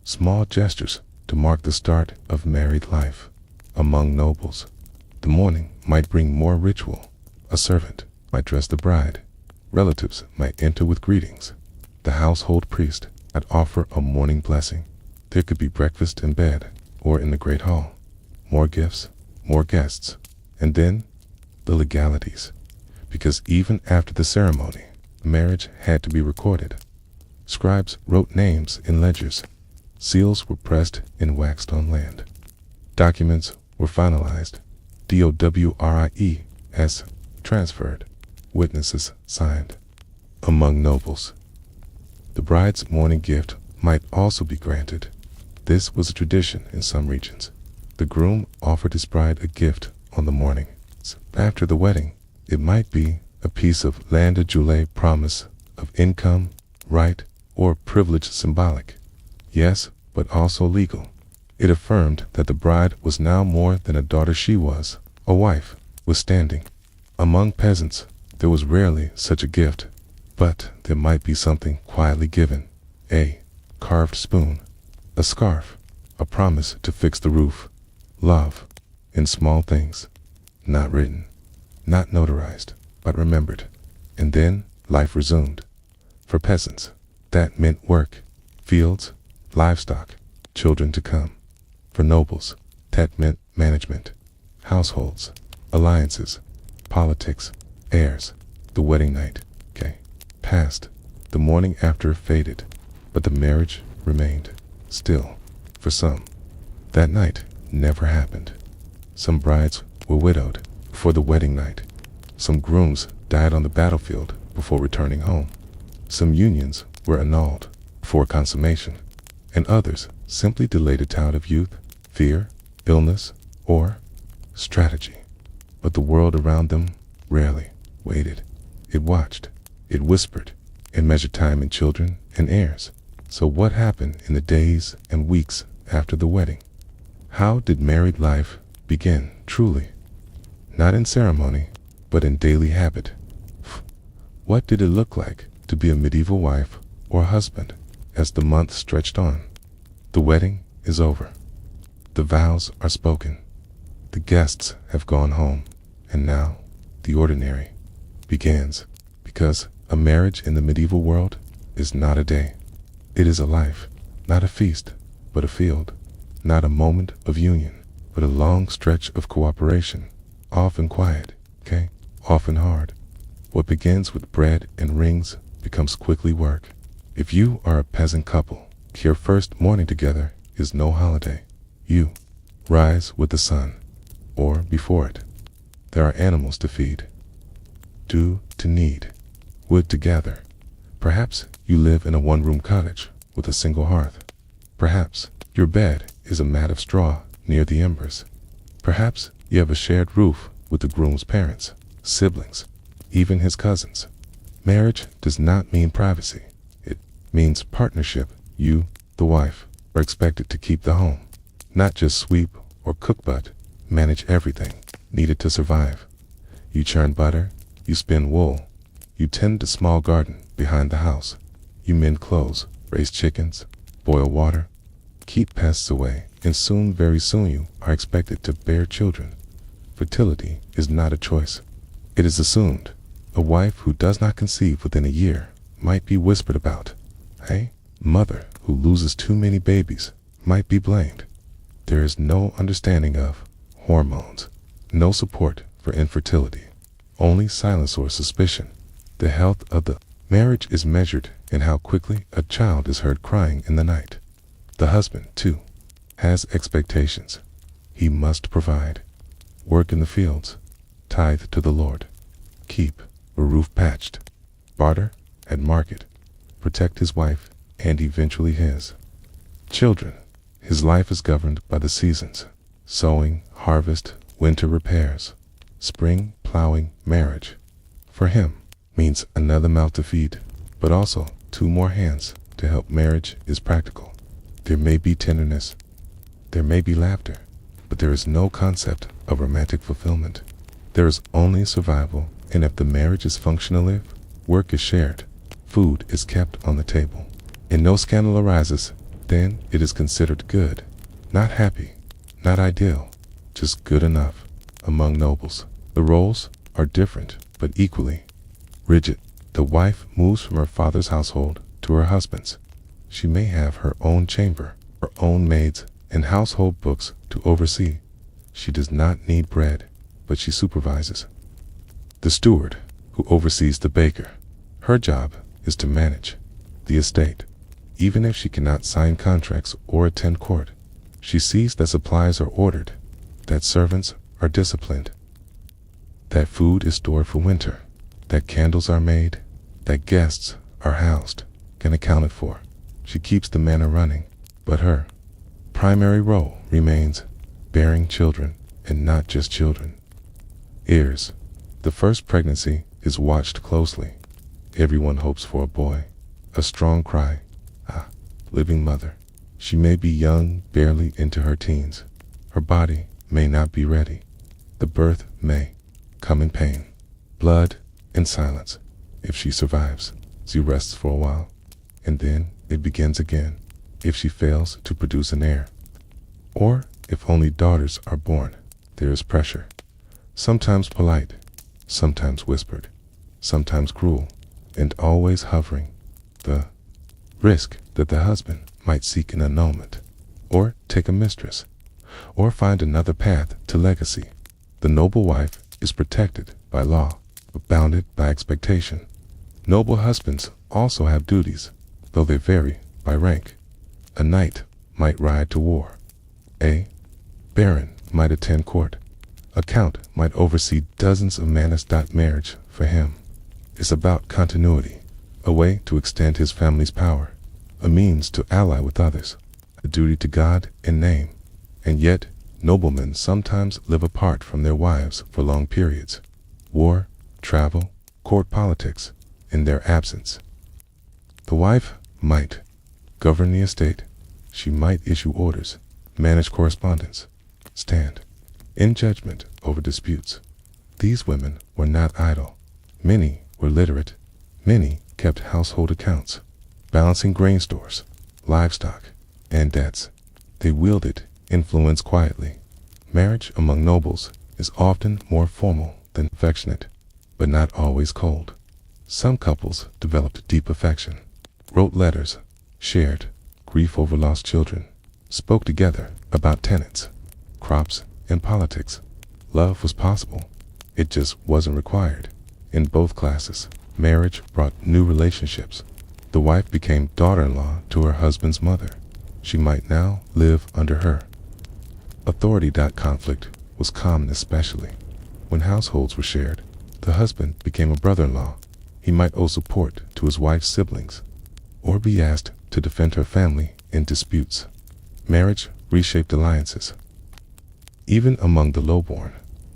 Small gestures to mark the start of married life. Among nobles, the morning might bring more ritual. A servant might dress the bride. Relatives might enter with greetings. The household priest might offer a morning blessing. There could be breakfast in bed or in the great hall. More gifts, more guests, and then the legalities. Because even after the ceremony, marriage had to be recorded. Scribes wrote names in ledgers. Seals were pressed and waxed on land. Documents were finalized. DOWRIES transferred. Witnesses signed. Among nobles, the bride's morning gift might also be granted. This was a tradition in some regions. The groom offered his bride a gift on the morning after the wedding. It might be a piece of land, a jule, promise of income, right, or privilege, symbolic. Yes, but also legal. It affirmed that the bride was now more than a daughter. She was a wife, with standing. Among peasants, there was rarely such a gift, but there might be something quietly given. A carved spoon, a scarf, a promise to fix the roof. Love, in small things, not written, not notarized, but remembered. And then life resumed. For peasants, that meant work, fields, livestock, children to come. For nobles, that meant management, households, alliances, politics, heirs. The wedding night, passed. The morning after faded, but the marriage remained. Still, for some, that night never happened. Some brides were widowed before the wedding night. Some grooms died on the battlefield before returning home. Some unions were annulled before consummation, and others simply delayed it out of youth, fear, illness, or strategy. But the world around them rarely waited. It watched, it whispered, and measured time in children and heirs. So what happened in the days and weeks after the wedding? How did married life begin truly? Not in ceremony, but in daily habit. What did it look like to be a medieval wife or husband as the months stretched on? The wedding is over. The vows are spoken. The guests have gone home. And now the ordinary begins, because a marriage in the medieval world is not a day. It is a life, not a feast, but a field. Not a moment of union, but a long stretch of cooperation, often quiet, often hard. What begins with bread and rings becomes quickly work. If you are a peasant couple, your first morning together is no holiday. You rise with the sun, or before it. There are animals to feed, dew to knead, wood to gather. Perhaps you live in a one-room cottage with a single hearth. Perhaps your bed is a mat of straw near the embers. Perhaps you have a shared roof with the groom's parents, siblings, even his cousins. Marriage does not mean privacy. It means partnership. You, the wife, are expected to keep the home, not just sweep or cook, but manage everything needed to survive. You churn butter, you spin wool, you tend a small garden behind the house, you mend clothes, raise chickens, boil water, keep pests away, and soon, very soon, you are expected to bear children. Fertility is not a choice. It is assumed. A wife who does not conceive within a year might be whispered about. A mother who loses too many babies might be blamed. There is no understanding of hormones, no support for infertility, only silence or suspicion. The health of the marriage is measured in how quickly a child is heard crying in the night. The husband, too, has expectations. He must provide, work in the fields, tithe to the Lord, keep a roof patched, barter at market, protect his wife and eventually his children. His life is governed by the seasons: sowing, harvest, winter repairs, spring plowing, marriage. For him means another mouth to feed, but also 2 more hands to help. Marriage is practical. There may be tenderness, there may be laughter, but there is no concept of romantic fulfillment. There is only survival, and if the marriage is functional, work is shared, food is kept on the table, and no scandal arises, then it is considered good. Not happy, not ideal, just good enough. Among nobles, the roles are different, but equally rigid. The wife moves from her father's household to her husband's. She may have her own chamber, her own maids, and household books to oversee. She does not need bread, but she supervises. The steward, who oversees the baker, her job is to manage the estate. Even if she cannot sign contracts or attend court, she sees that supplies are ordered, that servants are disciplined, that food is stored for winter, that candles are made, that guests are housed and accounted for. She keeps the manor running, but her primary role remains bearing children, and not just children. Heirs. The first pregnancy is watched closely. Everyone hopes for a boy. A strong cry. Ah, living mother. She may be young, barely into her teens. Her body may not be ready. The birth may come in pain, blood, and silence. If she survives, she rests for a while, and then it begins again. If she fails to produce an heir, or if only daughters are born, there is pressure. Sometimes polite, sometimes whispered, sometimes cruel, and always hovering. The risk that the husband might seek an annulment, or take a mistress, or find another path to legacy. The noble wife is protected by law, but bounded by expectation. Noble husbands also have duties, though they vary by rank. A knight might ride to war. A baron might attend court. A count might oversee dozens of manors. Marriage, for him, is about continuity, a way to extend his family's power, a means to ally with others, a duty to God in name, and yet Noblemen sometimes live apart from their wives for long periods. War, travel, court politics, in their absence. The wife might govern the estate. She might issue orders, manage correspondence, stand in judgment over disputes. These women were not idle. Many were literate. Many kept household accounts, balancing grain stores, livestock, and debts. They wielded influence quietly. Marriage among nobles is often more formal than affectionate, but not always cold. Some couples developed deep affection, wrote letters, shared grief over lost children, spoke together about tenants, crops, and politics. Love was possible. It just wasn't required. In both classes, marriage brought new relationships. The wife became daughter-in-law to her husband's mother. She might now live under her authority. Conflict was common, especially when households were shared. The husband became a brother-in-law. He might owe support to his wife's siblings, or be asked to defend her family in disputes. Marriage reshaped alliances. Even among the lowborn,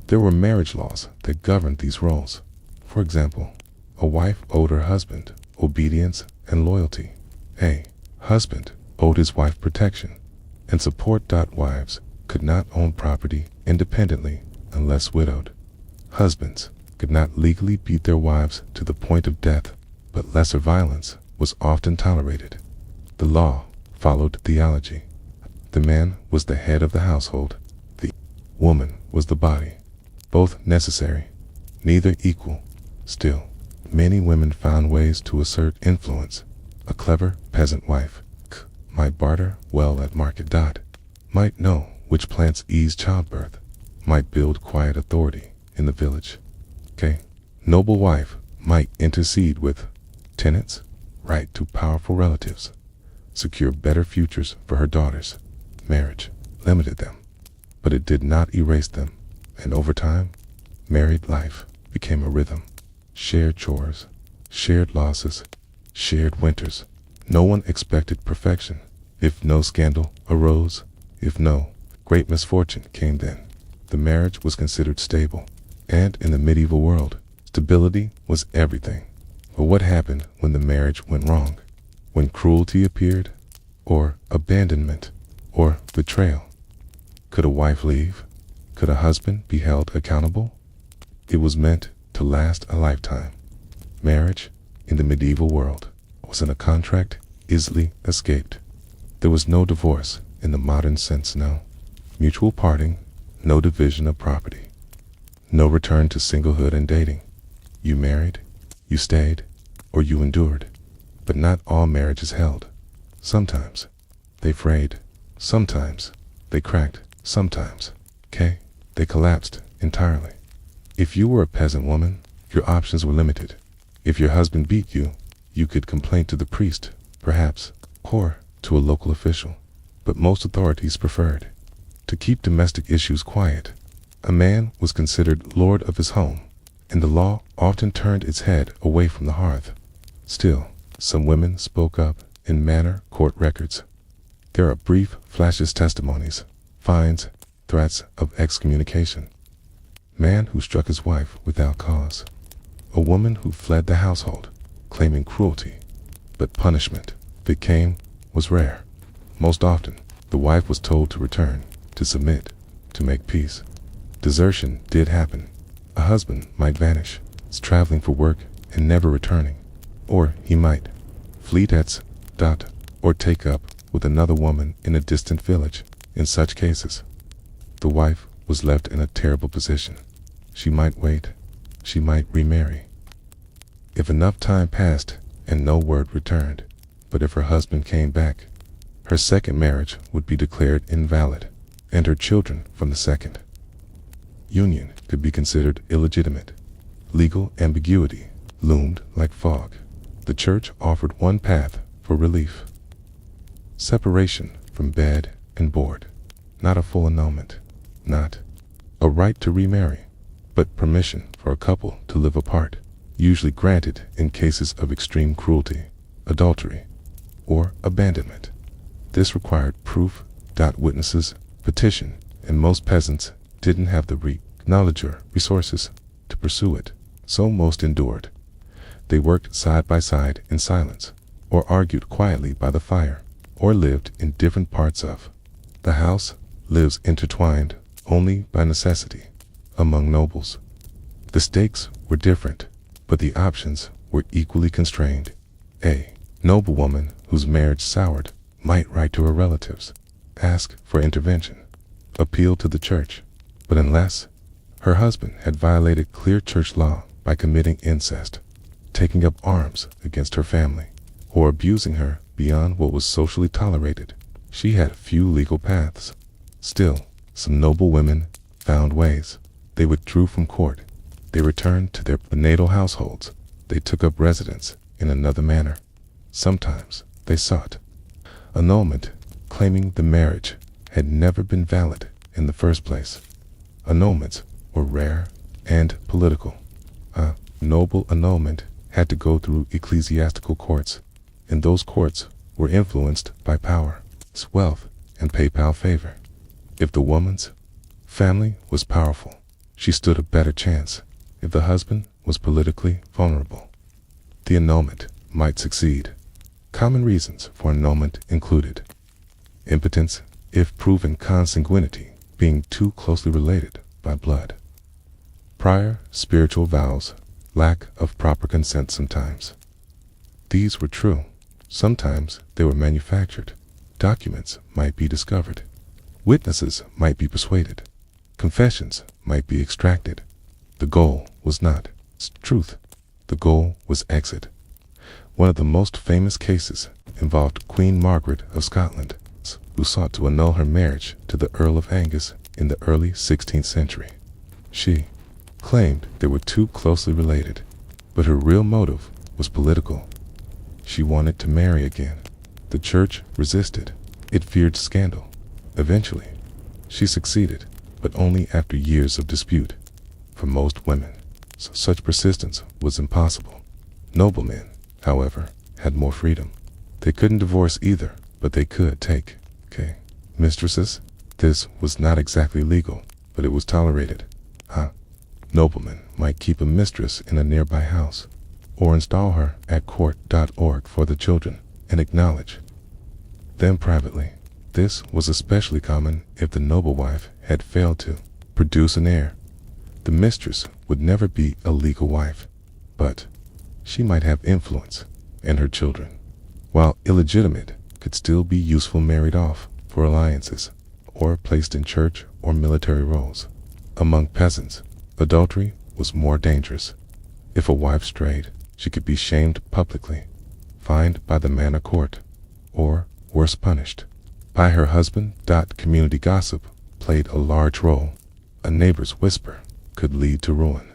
there were marriage laws that governed these roles. For example, a wife owed her husband obedience and loyalty. A husband owed his wife protection and support. Wives could not own property independently unless widowed. Husbands could not legally beat their wives to the point of death, but lesser violence was often tolerated. The law followed theology. The man was the head of the household. The woman was the body. Both necessary, neither equal. Still, many women found ways to assert influence. A clever peasant wife might barter well at market. Might know which plants ease childbirth. Might build quiet authority in the village. Noble wife might intercede with tenants, write to powerful relatives, secure better futures for her daughters. Marriage limited them, but it did not erase them, and over time, married life became a rhythm. Shared chores, shared losses, shared winters. No one expected perfection. If no scandal arose, if no great misfortune came, then the marriage was considered stable. And in the medieval world, stability was everything. But what happened when the marriage went wrong? When cruelty appeared, or abandonment, or betrayal? Could a wife leave? Could a husband be held accountable? It was meant to last a lifetime. Marriage, in the medieval world, wasn't a contract easily escaped. There was no divorce in the modern sense, no mutual parting, no division of property, no return to singlehood and dating. You married, you stayed, or you endured. But not all marriages held. Sometimes they frayed, sometimes they cracked, sometimes they collapsed entirely. If you were a peasant woman, your options were limited. If your husband beat you, you could complain to the priest, perhaps, or to a local official. But most authorities preferred to keep domestic issues quiet. A man was considered lord of his home, and the law often turned its head away from the hearth. Still, some women spoke up in manor court records. There are brief flashes, testimonies, fines, threats of excommunication. Man who struck his wife without cause. A woman who fled the household, claiming cruelty. But punishment, if it came, was rare. Most often, the wife was told to return, to submit, to make peace. Desertion did happen. A husband might vanish, traveling for work and never returning. Or he might flee debts, or take up with another woman in a distant village. In such cases, the wife was left in a terrible position. She might wait, she might remarry. If enough time passed and no word returned, but if her husband came back, her second marriage would be declared invalid, and her children from the second union could be considered illegitimate. Legal ambiguity loomed like fog. The church offered one path for relief: separation from bed and board. Not a full annulment, not a right to remarry, but permission for a couple to live apart, usually granted in cases of extreme cruelty, adultery, or abandonment. This required proof, witnesses, petition, and most peasants didn't have the knowledge or resources to pursue it, so most endured. They worked side by side in silence, or argued quietly by the fire, or lived in different parts of the house. Lives intertwined only by necessity. Among nobles, the stakes were different, but the options were equally constrained. A noblewoman whose marriage soured might write to her relatives, ask for intervention, appeal to the church, but unless her husband had violated clear church law by committing incest, taking up arms against her family, or abusing her beyond what was socially tolerated, she had few legal paths. Still, some noble women found ways. They withdrew from court. They returned to their natal households. They took up residence in another manor. Sometimes they sought annulment, claiming the marriage had never been valid in the first place. Annulments were rare and political. A noble annulment had to go through ecclesiastical courts, and those courts were influenced by power, wealth, and papal favor. If the woman's family was powerful, she stood a better chance. If the husband was politically vulnerable, the annulment might succeed. Common reasons for annulment included impotence, if proven consanguinity, being too closely related by blood, prior spiritual vows, lack of proper consent sometimes. These were true. Sometimes they were manufactured. Documents might be discovered. Witnesses might be persuaded. Confessions might be extracted. The goal was not truth. The goal was exit. One of the most famous cases involved Queen Margaret of Scotland, who sought to annul her marriage to the Earl of Angus in the early 16th century. She claimed they were too closely related, but her real motive was political. She wanted to marry again. The church resisted. It feared scandal. Eventually, she succeeded, but only after years of dispute. For most women, such persistence was impossible. Noblemen, however, had more freedom. They couldn't divorce either, but they could take mistresses. This was not exactly legal, but it was tolerated. A nobleman might keep a mistress in a nearby house, or install her at court.org for the children, and acknowledge them privately. This was especially common if the noble wife had failed to produce an heir. The mistress would never be a legal wife, but she might have influence, and her children, while illegitimate, could still be useful married off for alliances, or placed in church or military roles. Among peasants, adultery was more dangerous. If a wife strayed, she could be shamed publicly, fined by the manor court, or worse, punished by her husband. Community gossip played a large role. A neighbor's whisper could lead to ruin.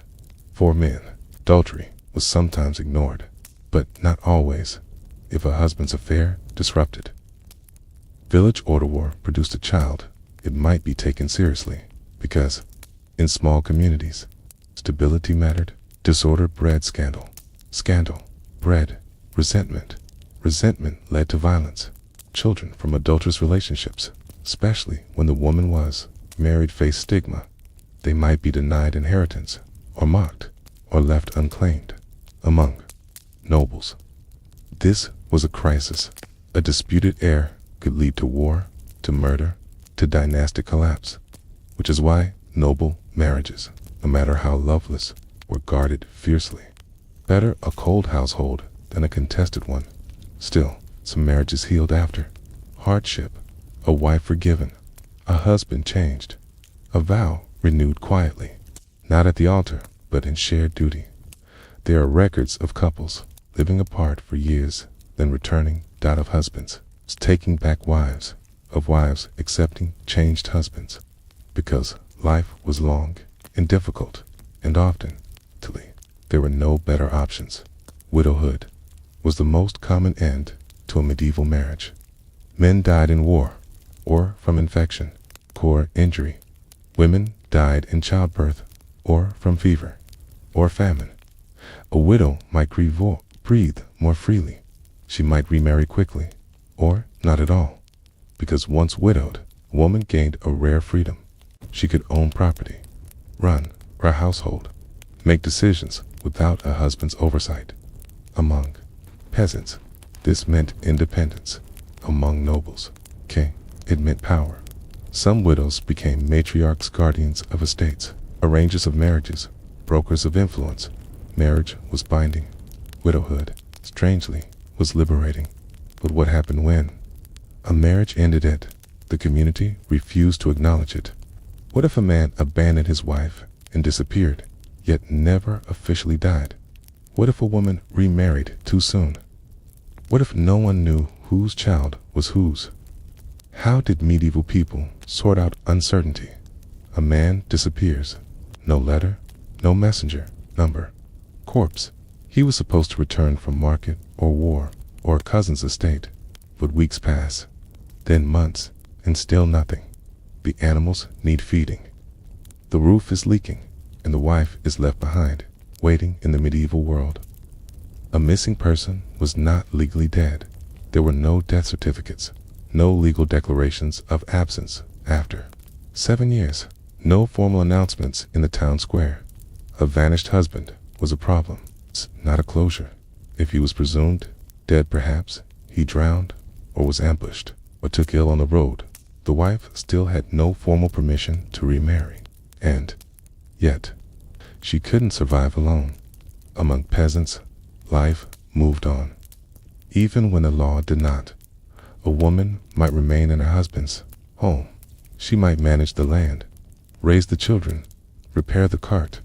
For men, adultery was sometimes ignored, but not always. If a husband's affair disrupted village order war produced a child, it might be taken seriously, because in small communities, stability mattered. Disorder bred scandal. Scandal bred resentment. Resentment led to violence. Children from adulterous relationships, especially when the woman was married, faced stigma. They might be denied inheritance, or mocked, or left unclaimed. Among nobles, this was a crisis. A disputed heir could lead to war, to murder, to dynastic collapse, which is why noble marriages, no matter how loveless, were guarded fiercely. Better a cold household than a contested one. Still, some marriages healed after hardship, a wife forgiven, a husband changed, a vow renewed quietly, not at the altar, but in shared duty. There are records of couples living apart for years, then returning. Of husbands taking back wives, of wives accepting changed husbands, because life was long and difficult, and often, there were no better options. Widowhood was the most common end to a medieval marriage. Men died in war, or from infection, or injury. Women died in childbirth, or from fever, or famine. A widow might breathe more freely. She might remarry quickly, or not at all, because once widowed, a woman gained a rare freedom. She could own property, run her household, make decisions without a husband's oversight. Among peasants, this meant independence. Among nobles, it meant power. Some widows became matriarchs, guardians of estates, arrangers of marriages, brokers of influence. Marriage was binding. Widowhood, strangely, was liberating. But what happened when a marriage ended it? The community refused to acknowledge it. What if a man abandoned his wife and disappeared, yet never officially died? What if a woman remarried too soon? What if no one knew whose child was whose? How did medieval people sort out uncertainty? A man disappears. No letter, no messenger, number, corpse. He was supposed to return from market or war or a cousin's estate. But weeks pass, then months, and still nothing. The animals need feeding. The roof is leaking, and the wife is left behind, waiting in the medieval world. A missing person was not legally dead. There were no death certificates, no legal declarations of absence after 7 years, no formal announcements in the town square. A vanished husband was a problem, not a closure. If he was presumed dead, perhaps he drowned or was ambushed or took ill on the road. The wife still had no formal permission to remarry, and yet she couldn't survive alone. Among peasants, life moved on. Even when the law did not, a woman might remain in her husband's home. She might manage the land, raise the children, repair the cart,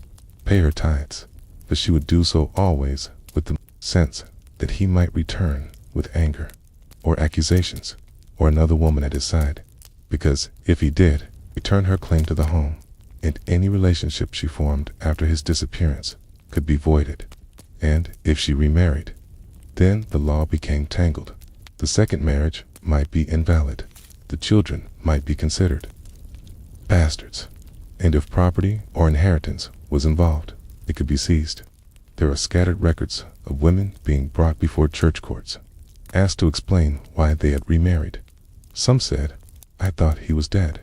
pay her tithes, but she would do so always with the sense that he might return with anger or accusations or another woman at his side, because if he did, return her claim to the home, and any relationship she formed after his disappearance could be voided. And if she remarried, then the law became tangled. The second marriage might be invalid. The children might be considered bastards. And if property or inheritance was involved, it could be seized. There are scattered records of women being brought before church courts, asked to explain why they had remarried. Some said, "I thought he was dead."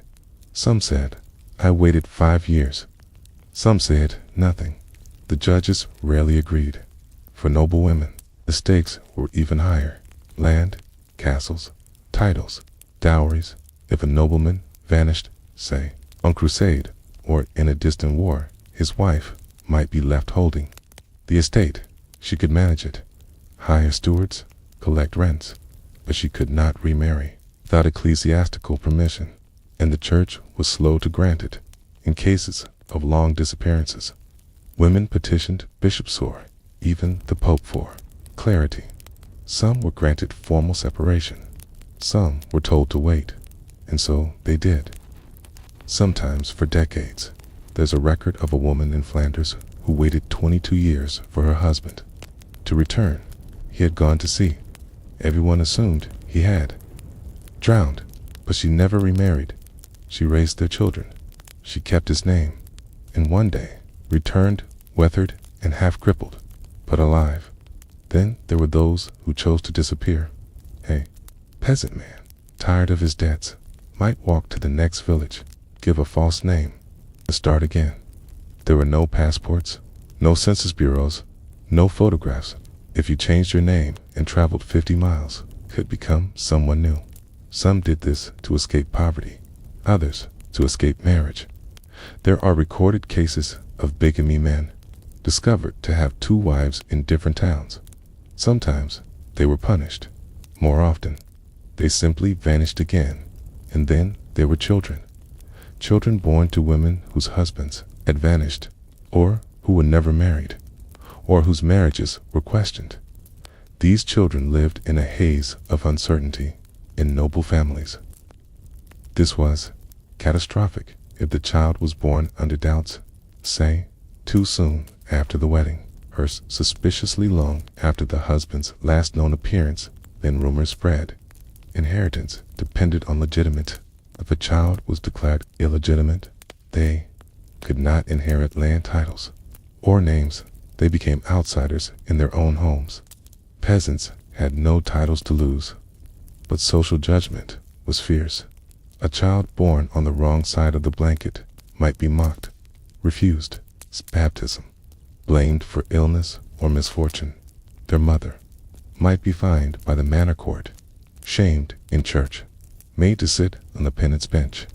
Some said, "I waited 5 years." Some said nothing. The judges rarely agreed. For noble women, the stakes were even higher. Land, castles, titles, dowries. If a nobleman vanished, say, on crusade or in a distant war, his wife might be left holding the estate. She could manage it, hire stewards, collect rents, but she could not remarry without ecclesiastical permission, and the church was slow to grant it. In cases of long disappearances, women petitioned bishops or even the Pope for clarity. Some were granted formal separation. Some were told to wait, and so they did. Sometimes for decades. There's a record of a woman in Flanders who waited 22 years for her husband to return. He had gone to sea. Everyone assumed he had drowned, but she never remarried. She raised their children. She kept his name, and one day returned, weathered and half crippled, but alive. Then there were those who chose to disappear. A peasant man, tired of his debts, might walk to the next village, give a false name, and start again. There were no passports, no census bureaus, no photographs. If you changed your name and traveled 50 miles, could become someone new. Some did this to escape poverty, others to escape marriage. There are recorded cases of bigamy men, discovered to have 2 wives in different towns. Sometimes they were punished. More often, they simply vanished again. And then there were children. Children born to women whose husbands had vanished, or who were never married, or whose marriages were questioned. These children lived in a haze of uncertainty in noble families. This was catastrophic if the child was born under doubts, say, too soon after the wedding, or suspiciously long after the husband's last known appearance. Then rumors spread. Inheritance depended on legitimate. If a child was declared illegitimate, they could not inherit land titles or names. They became outsiders in their own homes. Peasants had no titles to lose, but social judgment was fierce. A child born on the wrong side of the blanket might be mocked, refused baptism, blamed for illness or misfortune. Their mother might be fined by the manor court, shamed in church, made to sit on the penance bench,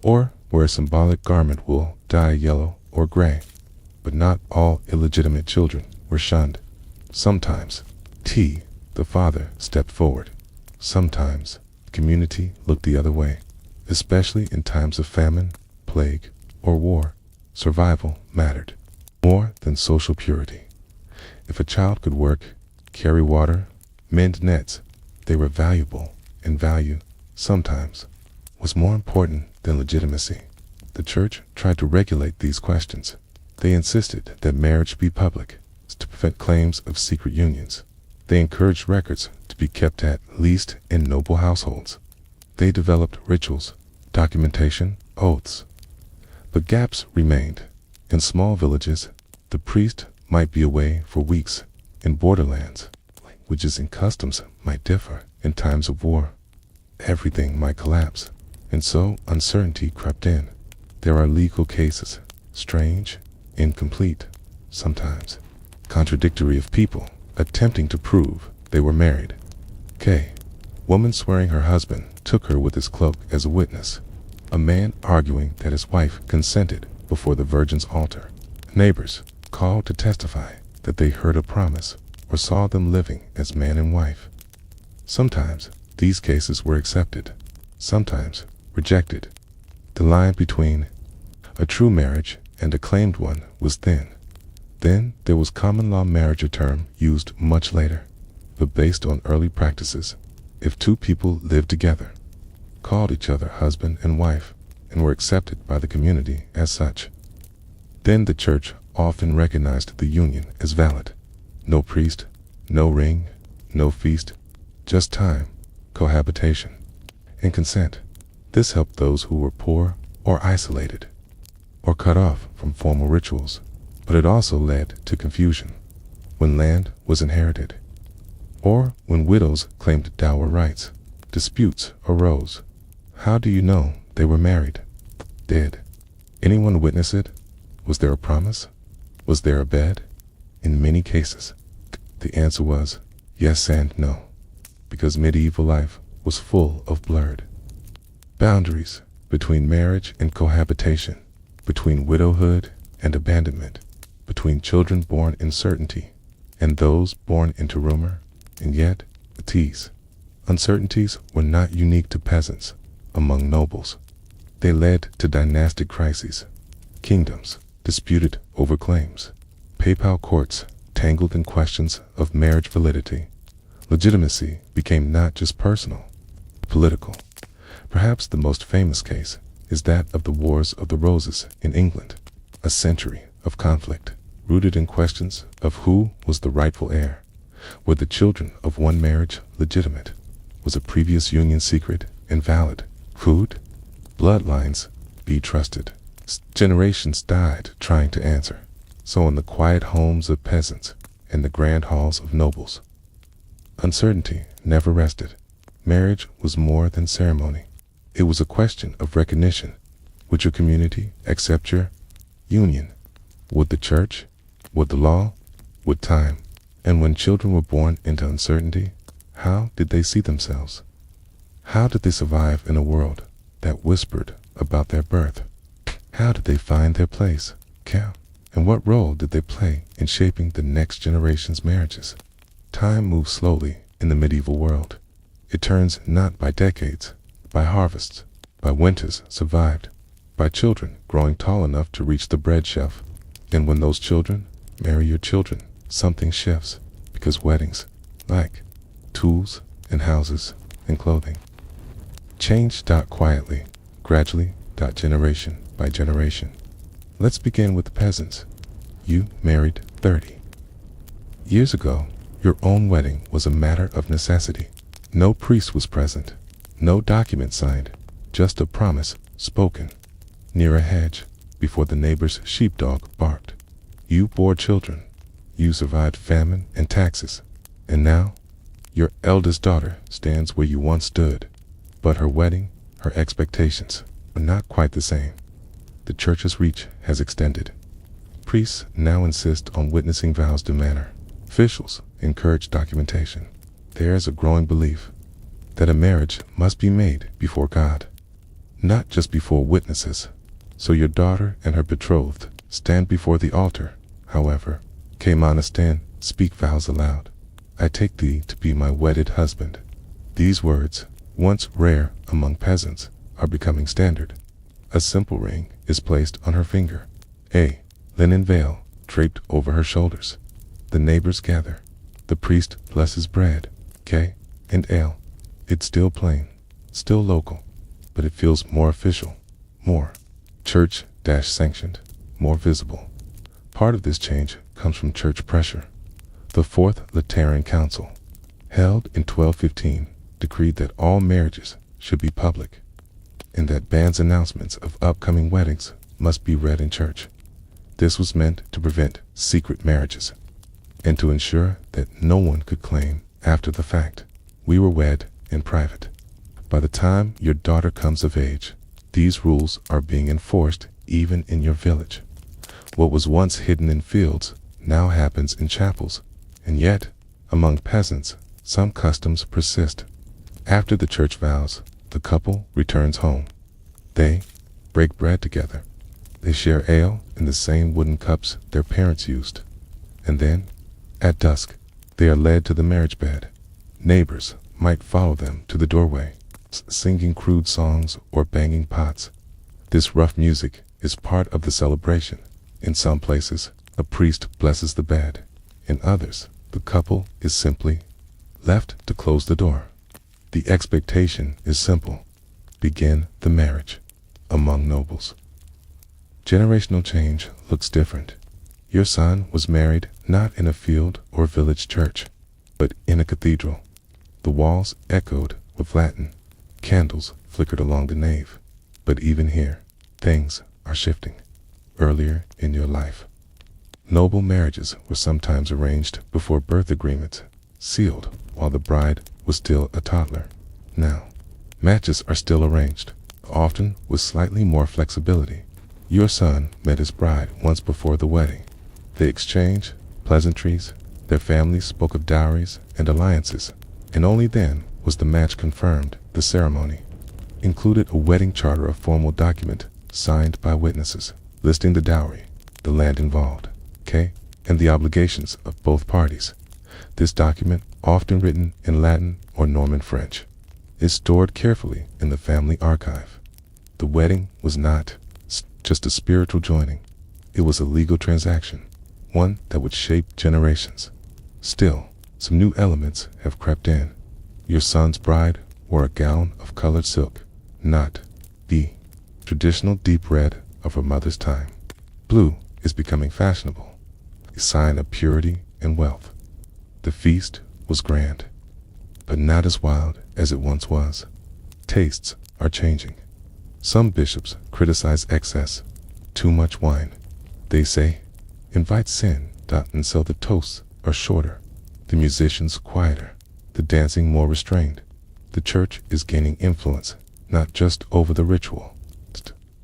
or wear a symbolic garment wool dye yellow or gray. But not all illegitimate children were shunned. Sometimes the father stepped forward. Sometimes the community looked the other way, especially in times of famine, plague, or war. Survival mattered more than social purity. If a child could work, carry water, mend nets, they were valuable, and value, sometimes, was more important than legitimacy. The church tried to regulate these questions. They insisted that marriage be public, to prevent claims of secret unions. They encouraged records to be kept at least in noble households. They developed rituals, documentation, oaths. But gaps remained. In small villages, the priest might be away for weeks. In borderlands, languages and customs might differ. In times of war, everything might collapse. And so uncertainty crept in. There are legal cases, strange, incomplete, sometimes contradictory, of people attempting to prove they were married. Woman swearing her husband took her with his cloak as a witness. A man arguing that his wife consented before the Virgin's altar. Neighbors called to testify that they heard a promise or saw them living as man and wife. Sometimes these cases were accepted, sometimes rejected. The line between a true marriage and a claimed one was thin. Then there was common law marriage, a term used much later, but based on early practices. If two people lived together, called each other husband and wife, and were accepted by the community as such, then the church often recognized the union as valid. No priest, no ring, no feast, just time, cohabitation, and consent. This helped those who were poor or isolated, or cut off from formal rituals. But it also led to confusion when land was inherited, or when widows claimed dower rights. Disputes arose. How do you know they were married? Did anyone witness it? Was there a promise? Was there a bed? In many cases, the answer was yes and no, because medieval life was full of blurred boundaries between marriage and cohabitation, between widowhood and abandonment, between children born in certainty and those born into rumor. And yet, these uncertainties were not unique to peasants. Among nobles, they led to dynastic crises. Kingdoms disputed over claims. Papal courts tangled in questions of marriage validity. Legitimacy became not just personal, political. Perhaps the most famous case is that of the Wars of the Roses in England, a century of conflict, rooted in questions of who was the rightful heir. Were the children of one marriage legitimate? Was a previous union secret and valid? Could bloodlines be trusted? Generations died trying to answer. So in the quiet homes of peasants and the grand halls of nobles, uncertainty never rested. Marriage was more than ceremony. It was a question of recognition. Would your community accept your union? Would the church? Would the law? Would time? And when children were born into uncertainty, how did they see themselves? How did they survive in a world that whispered about their birth? How did they find their place? And what role did they play in shaping the next generation's marriages? Time moves slowly in the medieval world. It turns not by decades, by harvests, by winters survived, by children growing tall enough to reach the bread shelf. And when those children marry your children, something shifts, because weddings, like tools and houses and clothing, change quietly, gradually, generation by generation. Let's begin with the peasants. You married 30 years ago. Your own wedding was a matter of necessity. No priest was present, no document signed, just a promise spoken near a hedge before the neighbor's sheepdog barked. You bore children. You survived famine and taxes. And now, your eldest daughter stands where you once stood. But her wedding, her expectations, are not quite the same. the church's reach has extended. Priests now insist on witnessing vows to manor. Officials encourage documentation. There is a growing belief that a marriage must be made before God, not just before witnesses. So your daughter and her betrothed stand before the altar. However, Kemanistan speak vows aloud. I take thee to be my wedded husband. These words, once rare among peasants, are becoming standard. A simple ring is placed on her finger. A linen veil draped over her shoulders. The neighbors gather. The priest blesses bread, K, and ale. It's still plain, still local, but it feels more official, more church-sanctioned, more visible. Part of this change comes from church pressure. The Fourth Lateran Council, held in 1215, decreed that all marriages should be public, and that bans announcements of upcoming weddings must be read in church. This was meant to prevent secret marriages, and to ensure that no one could claim after the fact, we were wed in private. By the time your daughter comes of age, these rules are being enforced even in your village. What was once hidden in fields now happens in chapels, and yet, among peasants, some customs persist. After the church vows, the couple returns home. They break bread together. They share ale in the same wooden cups their parents used. And then, at dusk, they are led to the marriage bed. Neighbors might follow them to the doorway, singing crude songs or banging pots. This rough music is part of the celebration. In some places, a priest blesses the bed. In others, the couple is simply left to close the door. The expectation is simple. Begin the marriage among nobles. Generational change looks different. Your son was married not in a field or village church, but in a cathedral. The walls echoed with Latin. Candles flickered along the nave. But even here, things are shifting. Earlier in your life, noble marriages were sometimes arranged before birth agreements, sealed while the bride was still a toddler. Now, matches are still arranged, often with slightly more flexibility. Your son met his bride once before the wedding. They exchanged pleasantries, their families spoke of dowries and alliances, and only then was the match confirmed. The ceremony included a wedding charter, a formal document signed by witnesses, listing the dowry, the land involved, and the obligations of both parties. This document, often written in Latin or Norman French, is stored carefully in the family archive. The wedding was not just a spiritual joining. It was a legal transaction, one that would shape generations. Still, some new elements have crept in. Your son's bride wore a gown of colored silk, not the traditional deep red of her mother's time. Blue is becoming fashionable, a sign of purity and wealth. The feast was grand, but not as wild as it once was. Tastes are changing. Some bishops criticize excess, too much wine. They say, invite sin, and so the toasts are shorter, the musicians quieter, the dancing more restrained. The church is gaining influence, not just over the ritual,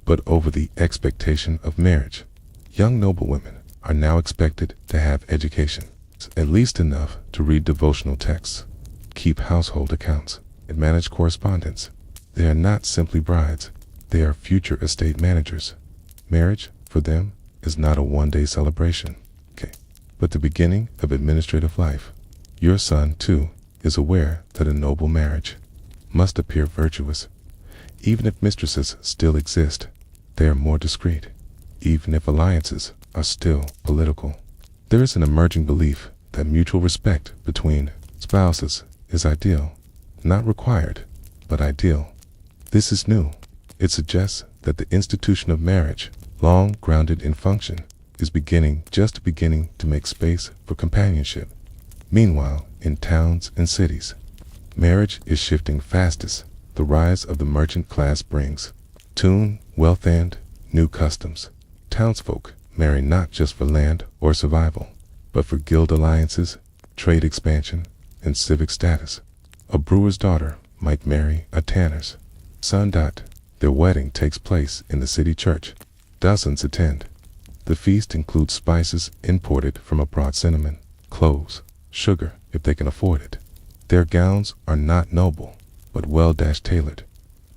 but over the expectation of marriage. Young noblewomen are now expected to have education, at least enough to read devotional texts, keep household accounts, and manage correspondence. They are not simply brides, they are future estate managers. Marriage, for them, is not a one-day celebration, but the beginning of administrative life. Your son, too, is aware that a noble marriage must appear virtuous. Even if mistresses still exist, they are more discreet. Even if alliances are still political, there is an emerging belief that mutual respect between spouses is ideal, not required, but ideal. This is new. It suggests that the institution of marriage, long grounded in function, is just beginning to make space for companionship. Meanwhile, in towns and cities, marriage is shifting fastest. The rise of the merchant class brings wealth, and new customs. Townsfolk marry not just for land or survival, but for guild alliances, trade expansion, and civic status. A brewer's daughter might marry a tanner's son. Their wedding takes place in the city church. Dozens attend. The feast includes spices imported from abroad, cinnamon, cloves, sugar, if they can afford it. Their gowns are not noble, but well-tailored.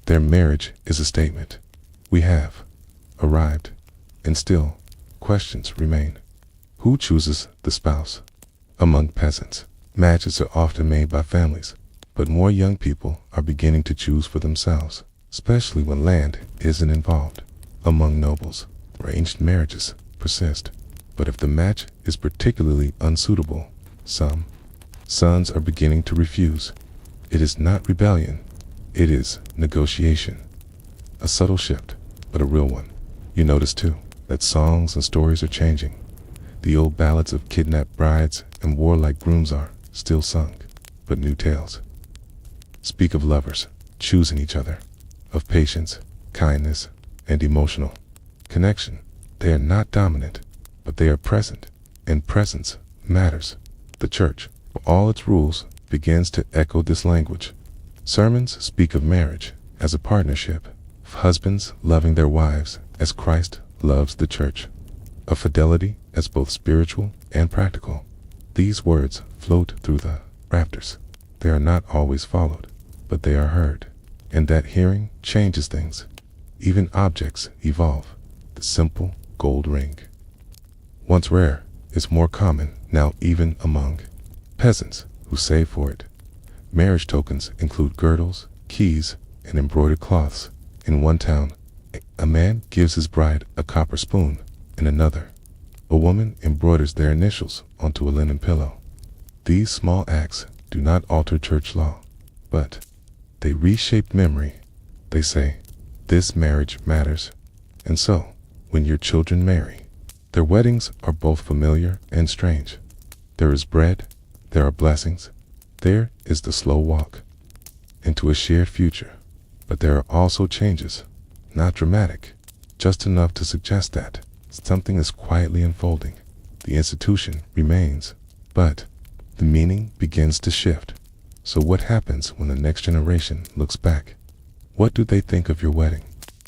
Their marriage is a statement. We have arrived, and still, questions remain. Who chooses the spouse? Among peasants, matches are often made by families, but more young people are beginning to choose for themselves, especially when land isn't involved. Among nobles, arranged marriages persist, but if the match is particularly unsuitable, some sons are beginning to refuse. It is not rebellion, it is negotiation. A subtle shift, but a real one. You notice too that songs and stories are changing. The old ballads of kidnapped brides and warlike grooms are still sung, but new tales speak of lovers choosing each other, of patience, kindness, and emotional connection. They are not dominant, but they are present, and presence matters. The church, for all its rules, begins to echo this language. Sermons speak of marriage as a partnership, of husbands loving their wives as Christ loves the church, of fidelity as both spiritual and practical. These words float through the rafters. They are not always followed, but they are heard, and that hearing changes things. Even objects evolve. The simple gold ring, once rare, is more common now even among peasants who save for it. Marriage tokens include girdles, keys, and embroidered cloths. In one town, a man gives his bride a copper spoon. In another, a woman embroiders their initials onto a linen pillow. These small acts do not alter church law, but they reshape memory. They say, this marriage matters. And so, when your children marry, their weddings are both familiar and strange. There is bread, there are blessings, there is the slow walk into a shared future. But there are also changes, not dramatic, just enough to suggest that something is quietly unfolding. The institution remains, but the meaning begins to shift. So what happens when the next generation looks back? What do they think of your wedding?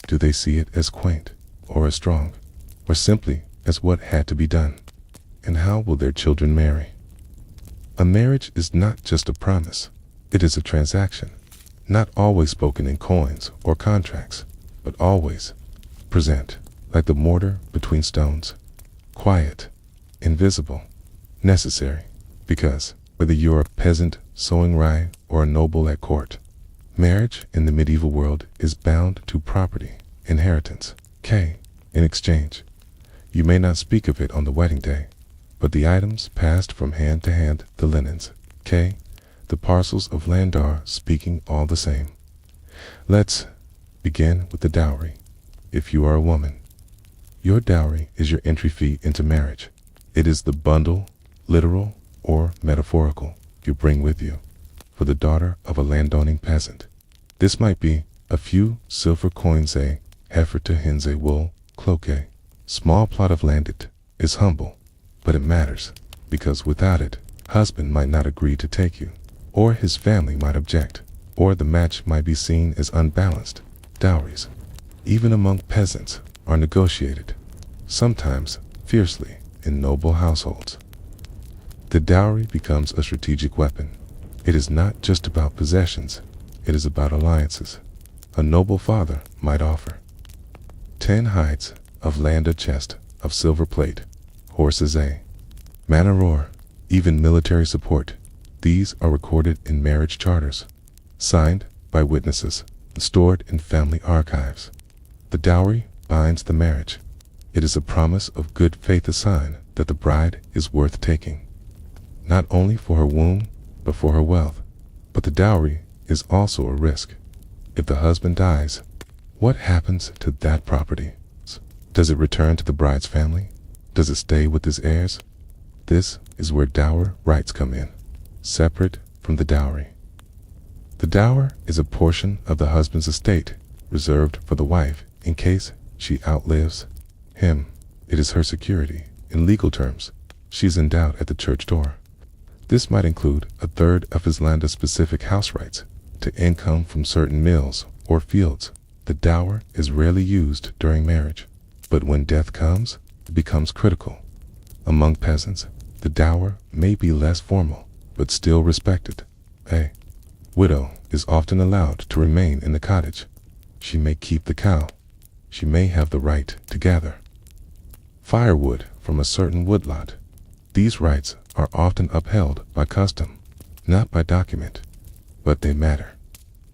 Do they see it as quaint, or as strong, or simply as what had to be done? And how will their children marry? A marriage is not just a promise, it is a transaction, not always spoken in coins or contracts, but always present, like the mortar between stones, quiet, invisible, necessary, because whether you're a peasant sowing rye or a noble at court, marriage in the medieval world is bound to property, inheritance, in exchange. You may not speak of it on the wedding day, but the items passed from hand to hand, the linens, the parcels of land are speaking all the same. Let's begin with the dowry. If you are a woman, your dowry is your entry fee into marriage. It is the bundle, literal or metaphorical, you bring with you. For the daughter of a landowning peasant, this might be a few silver coins, a heifer to hens, a wool cloak, a small plot of land. It is humble, but it matters, because without it, husband might not agree to take you, or his family might object, or the match might be seen as unbalanced. Dowries, even among peasants, are negotiated, sometimes fiercely, in noble households. The dowry becomes a strategic weapon. It is not just about possessions, it is about alliances. A noble father might offer 10 hides of land, a chest of silver plate, horses, a manor, or even military support. These are recorded in marriage charters, signed by witnesses, and stored in family archives. The dowry binds the marriage. It is a promise of good faith, a sign that the bride is worth taking, not only for her womb, but for her wealth. But the dowry is also a risk. If the husband dies, what happens to that property? Does it return to the bride's family? Does it stay with his heirs? This is where dower rights come in, separate from the dowry. The dower is a portion of the husband's estate reserved for the wife in case she outlives him. It is her security. In legal terms, she's endowed at the church door. This might include a third of his land's specific house rights to income from certain mills or fields. The dower is rarely used during marriage, But when death comes, it becomes critical. Among peasants, the dower may be less formal, but still respected. A widow is often allowed to remain in the cottage. She may keep the cow. She may have the right to gather firewood from a certain woodlot. These rights are often upheld by custom, not by document, but they matter.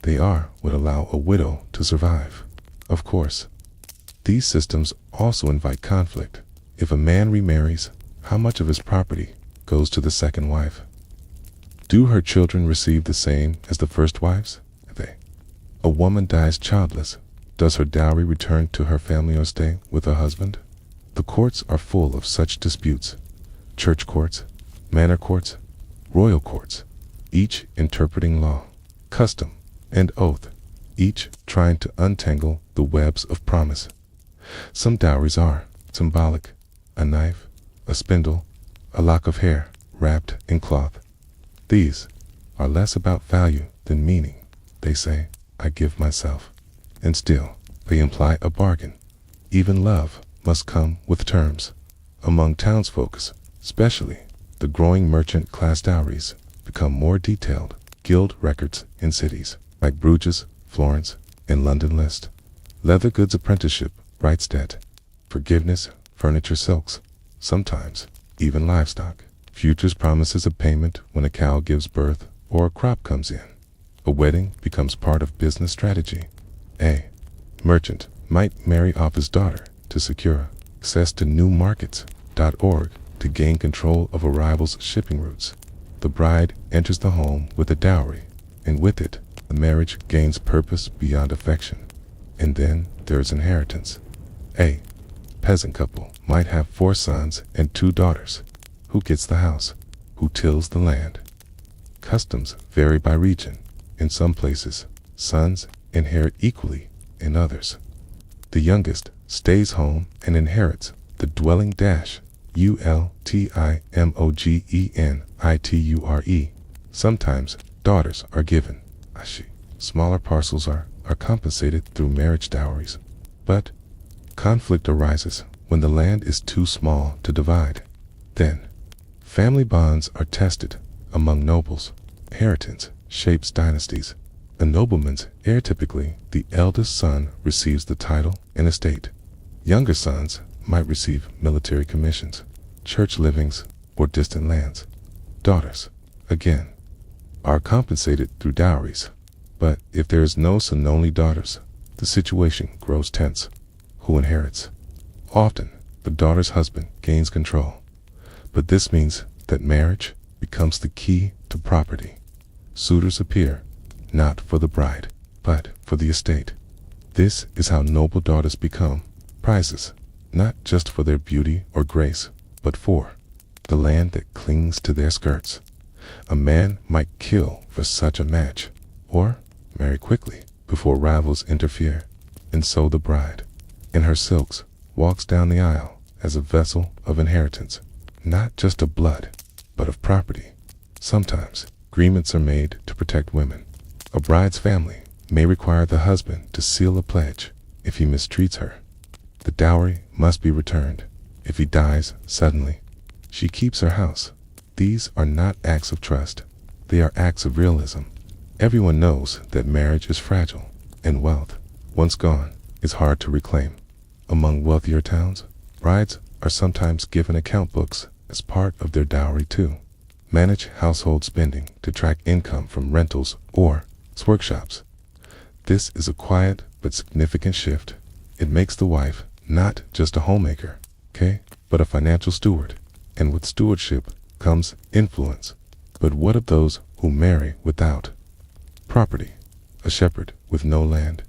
They are what allow a widow to survive. Of course, these systems also invite conflict. If a man remarries, how much of his property goes to the second wife? Do her children receive the same as the first wives? A woman dies childless. Does her dowry return to her family or stay with her husband? The courts are full of such disputes. Church courts, manor courts, royal courts, each interpreting law, custom, and oath, each trying to untangle the webs of promise. Some dowries are symbolic: a knife, a spindle, a lock of hair wrapped in cloth. These are less about value than meaning. They say, I give myself. And still, they imply a bargain. Even love must come with terms. Among townsfolk, especially, the growing merchant class dowries become more detailed. Guild records in cities like Bruges, Florence, and London list leather goods apprenticeship, rights debt, forgiveness, furniture, silks, sometimes even livestock. Futures promises of payment when a cow gives birth or a crop comes in. A wedding becomes part of business strategy. A merchant might marry off his daughter to secure access to new markets.org to gain control of a rival's shipping routes. The bride enters the home with a dowry, and with it, the marriage gains purpose beyond affection. And then there's inheritance. A peasant couple might have 4 sons and 2 daughters. Who gets the house? Who tills the land? Customs vary by region. In some places, sons inherit equally. In others, the youngest stays home and inherits the dwelling ultimogeniture. Sometimes daughters are given. Smaller parcels are compensated through marriage dowries. But conflict arises when the land is too small to divide. Then, family bonds are tested among nobles. Inheritance shapes dynasties. A nobleman's heir, typically the eldest son, receives the title and estate. Younger sons might receive military commissions, church livings, or distant lands. Daughters, again, are compensated through dowries. But if there is no son, only daughters, the situation grows tense. Who inherits? Often, the daughter's husband gains control. But this means that marriage becomes the key to property. Suitors appear, not for the bride, but for the estate. This is how noble daughters become prizes, not just for their beauty or grace, but for the land that clings to their skirts. A man might kill for such a match, or marry quickly before rivals interfere. And so the bride, in her silks, walks down the aisle as a vessel of inheritance, not just of blood, but of property. Sometimes, agreements are made to protect women. A bride's family may require the husband to seal a pledge if he mistreats her. The dowry must be returned. If he dies suddenly, she keeps her house. These are not acts of trust. They are acts of realism. Everyone knows that marriage is fragile, and wealth, once gone, is hard to reclaim. Among wealthier towns, brides are sometimes given account books as part of their dowry too. Manage household spending to track income from rentals or workshops. This is a quiet but significant shift. It makes the wife not just a homemaker, but a financial steward. And with stewardship comes influence. But what of those who marry without property? A shepherd with no land,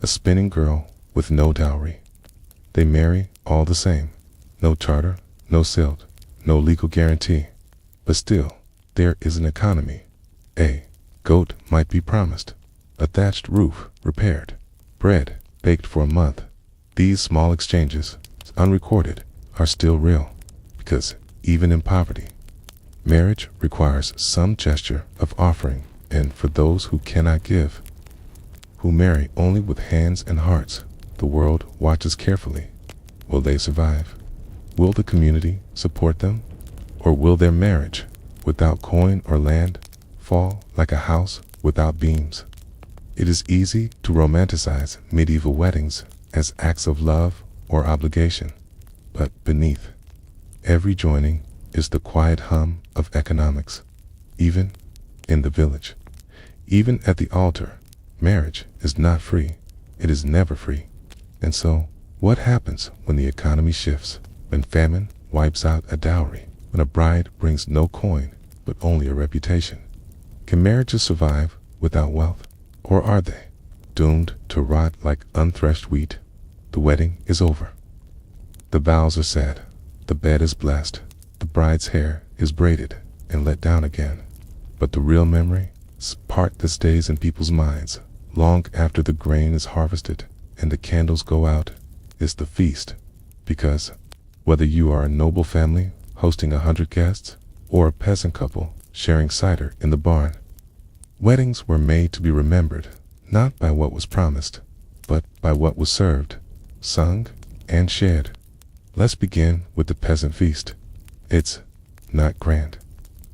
a spinning girl with no dowry. They marry all the same. No charter, no silt, no legal guarantee. But still, there is an economy. A goat might be promised, a thatched roof repaired, bread baked for a month. These small exchanges, unrecorded, are still real, because even in poverty, marriage requires some gesture of offering. And for those who cannot give, who marry only with hands and hearts, the world watches carefully. will they survive? Will the community support them? Or will their marriage, without coin or land, fall like a house without beams? It is easy to romanticize medieval weddings as acts of love or obligation, but beneath every joining is the quiet hum of economics. Even in the village, even at the altar, marriage is not free. It is never free. And so, what happens when the economy shifts, when famine wipes out a dowry, when a bride brings no coin but only a reputation? Can marriages survive without wealth? Or are they doomed to rot like unthreshed wheat? The wedding is over. The vows are said. The bed is blessed. The bride's hair is braided and let down again. But the real memory, part that stays in people's minds long after the grain is harvested and the candles go out, is the feast. Because whether you are a noble family hosting 100 guests or a peasant couple sharing cider in the barn, weddings were made to be remembered not by what was promised, but by what was served, sung, and shared. Let's begin with the peasant feast. It's not grand.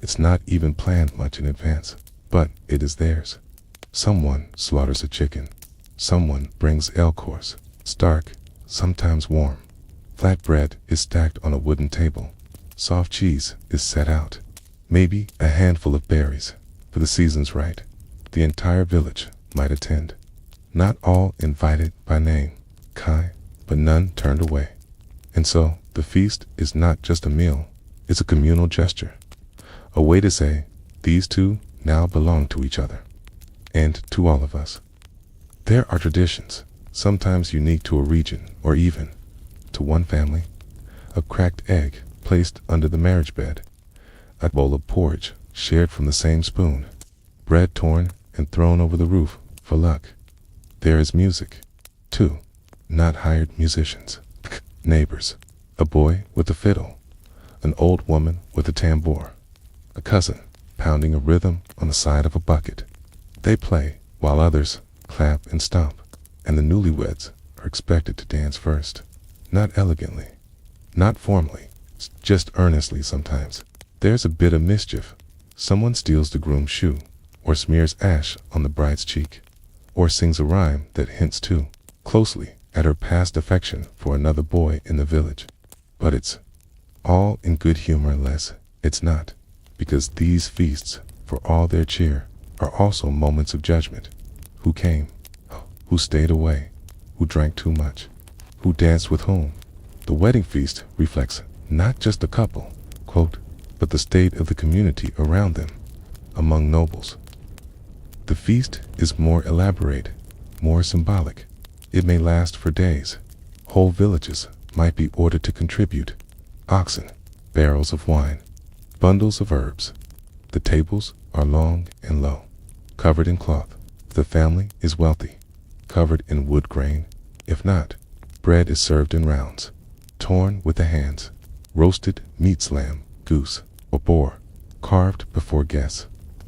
It's not even planned much in advance, but it is theirs. Someone slaughters a chicken. Someone brings ale course, stark, sometimes warm. Flat bread is stacked on a wooden table. Soft cheese is set out. Maybe a handful of berries. For the season's right, the entire village might attend. Not all invited by name, Kai, but none turned away. And so, the feast is not just a meal, it's a communal gesture. A way to say, these two now belong to each other. And to all of us. There are traditions, sometimes unique to a region, or even to one family. A cracked egg placed under the marriage bed. A bowl of porridge shared from the same spoon. Bread torn and thrown over the roof for luck. There is music, too. Not hired musicians. Neighbors. A boy with a fiddle. An old woman with a tambour. A cousin pounding a rhythm on the side of a bucket. They play while others clap and stomp, and the newlyweds are expected to dance first. Not elegantly, not formally, just earnestly sometimes. There's a bit of mischief. Someone steals the groom's shoe, or smears ash on the bride's cheek, or sings a rhyme that hints too closely at her past affection for another boy in the village. But it's all in good humor unless it's not, because these feasts, for all their cheer, are also moments of judgment. Who came? Who stayed away? Who drank too much? Who danced with whom? The wedding feast reflects not just the couple, quote, but the state of the community around them, among nobles. The feast is more elaborate, more symbolic. It may last for days. Whole villages might be ordered to contribute. Oxen, barrels of wine, bundles of herbs. The tables are long and low, covered in cloth. The family is wealthy, covered in wood grain. If not, bread is served in rounds, torn with the hands. Roasted meats, lamb, goose, or boar, carved before guests.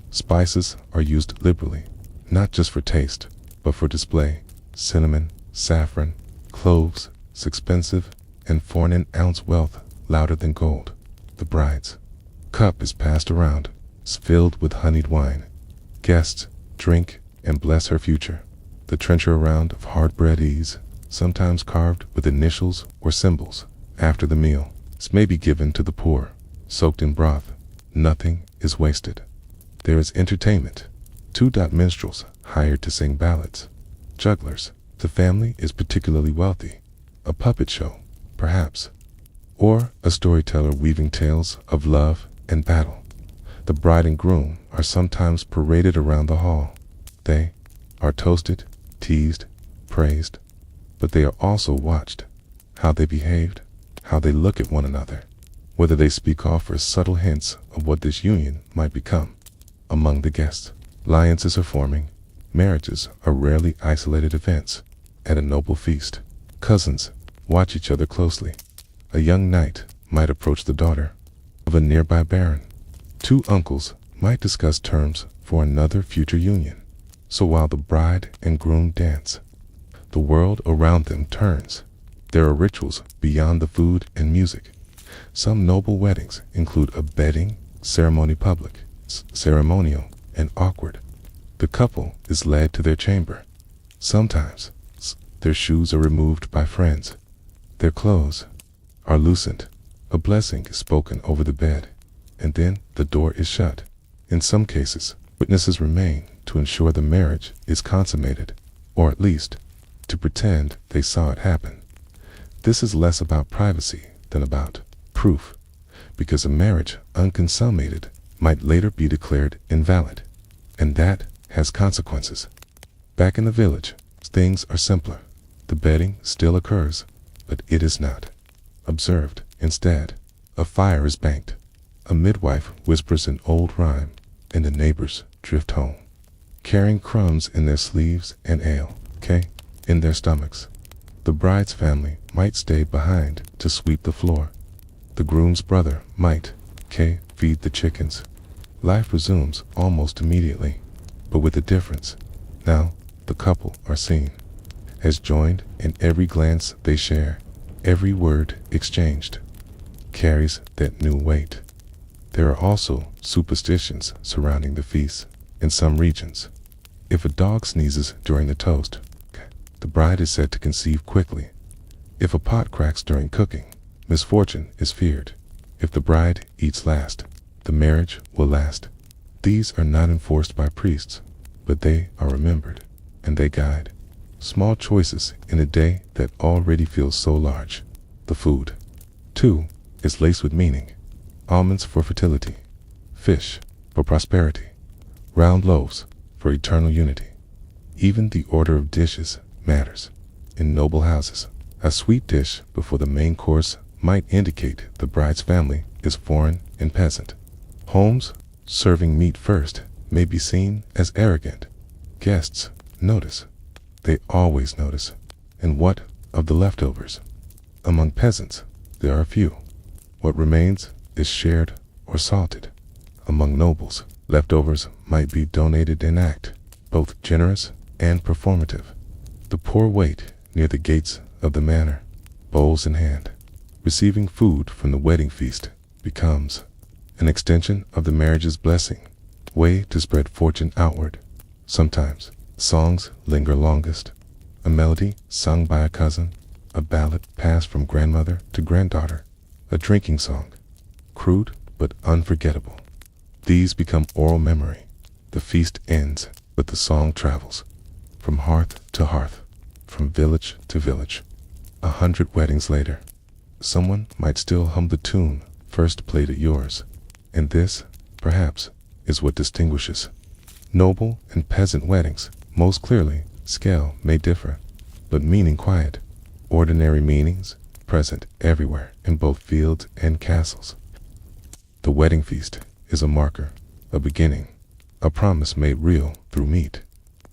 Spices are used liberally, not just for taste, but for display. Cinnamon, saffron, cloves, expensive, and for an ounce wealth louder than gold. The bride's cup is passed around, filled with honeyed wine. Guests drink and bless her future. The trencher around of hard bread ease, sometimes carved with initials or symbols. After the meal, this may be given to the poor, soaked in broth. Nothing is wasted. There is entertainment. 2 minstrels hired to sing ballads. Jugglers. The family is particularly wealthy. A puppet show, perhaps. Or a storyteller weaving tales of love and battle. The bride and groom are sometimes paraded around the hall. They are toasted, teased, praised, but they are also watched. How they behaved, how they look at one another, whether they speak offers subtle hints of what this union might become. Among the guests, alliances are forming. Marriages are rarely isolated events. At a noble feast, cousins watch each other closely. A young knight might approach the daughter of a nearby baron. 2 uncles might discuss terms for another future union. So while the bride and groom dance, the world around them turns. There are rituals beyond the food and music. Some noble weddings include a bedding ceremony, public, ceremonial, and awkward. The couple is led to their chamber. Sometimes their shoes are removed by friends. Their clothes are loosened. A blessing is spoken over the bed, and then the door is shut. In some cases, witnesses remain to ensure the marriage is consummated, or at least to pretend they saw it happen. This is less about privacy than about proof, because a marriage unconsummated might later be declared invalid, and that has consequences. Back in the village, things are simpler. The bedding still occurs, but it is not observed. Instead, a fire is banked. A midwife whispers an old rhyme, and the neighbors drift home, carrying crumbs in their sleeves and ale, in their stomachs. The bride's family might stay behind to sweep the floor. The groom's brother might, feed the chickens. Life resumes almost immediately, but with a difference. Now, the couple are seen as joined, in every glance they share, every word exchanged carries that new weight. There are also superstitions surrounding the feast. In some regions, if a dog sneezes during the toast, the bride is said to conceive quickly. If a pot cracks during cooking, misfortune is feared. If the bride eats last, the marriage will last. These are not enforced by priests, but they are remembered, and they guide small choices in a day that already feels so large. The food, too, is laced with meaning. Almonds for fertility, fish for prosperity, round loaves for eternal unity. Even the order of dishes matters. In noble houses, a sweet dish before the main course might indicate the bride's family is foreign and peasant. Homes serving meat first may be seen as arrogant. Guests notice. They always notice. And what of the leftovers? Among peasants, there are few. What remains is shared or salted. Among nobles, leftovers might be donated in act, both generous and performative. The poor wait near the gates of the manor, bowls in hand. Receiving food from the wedding feast becomes an extension of the marriage's blessing, way to spread fortune outward. Sometimes songs linger longest, a melody sung by a cousin, a ballad passed from grandmother to granddaughter, a drinking song, crude but unforgettable. These become oral memory. The feast ends, but the song travels from hearth to hearth, from village to village. 100 weddings later, someone might still hum the tune first played at yours. And this, perhaps, is what distinguishes noble and peasant weddings. Most clearly, scale may differ, but meaning quiet. Ordinary meanings present everywhere in both fields and castles. The wedding feast is a marker, a beginning, a promise made real through meat,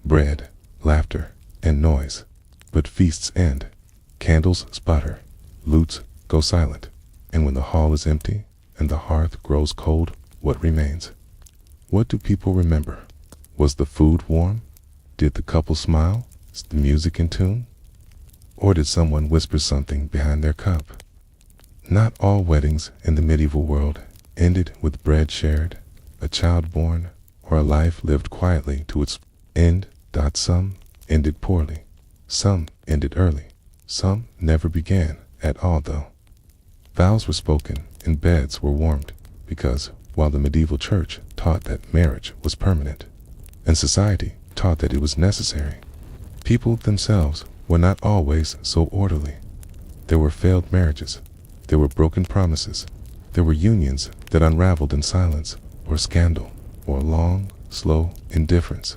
bread, laughter, and noise. But feasts end. Candles sputter, lutes go silent, and when the hall is empty and the hearth grows cold, what remains? What do people remember? Was the food warm? Did the couple smile? Is the music in tune? Or did someone whisper something behind their cup? Not all weddings in the medieval world ended with bread shared, a child born, or a life lived quietly to its end. Some ended poorly. Some ended early. Some never began at all, though. Vows were spoken and beds were warmed, because while the medieval church taught that marriage was permanent, and society taught that it was necessary, people themselves were not always so orderly. There were failed marriages. There were broken promises. There were unions that unraveled in silence, or scandal, or long, slow indifference.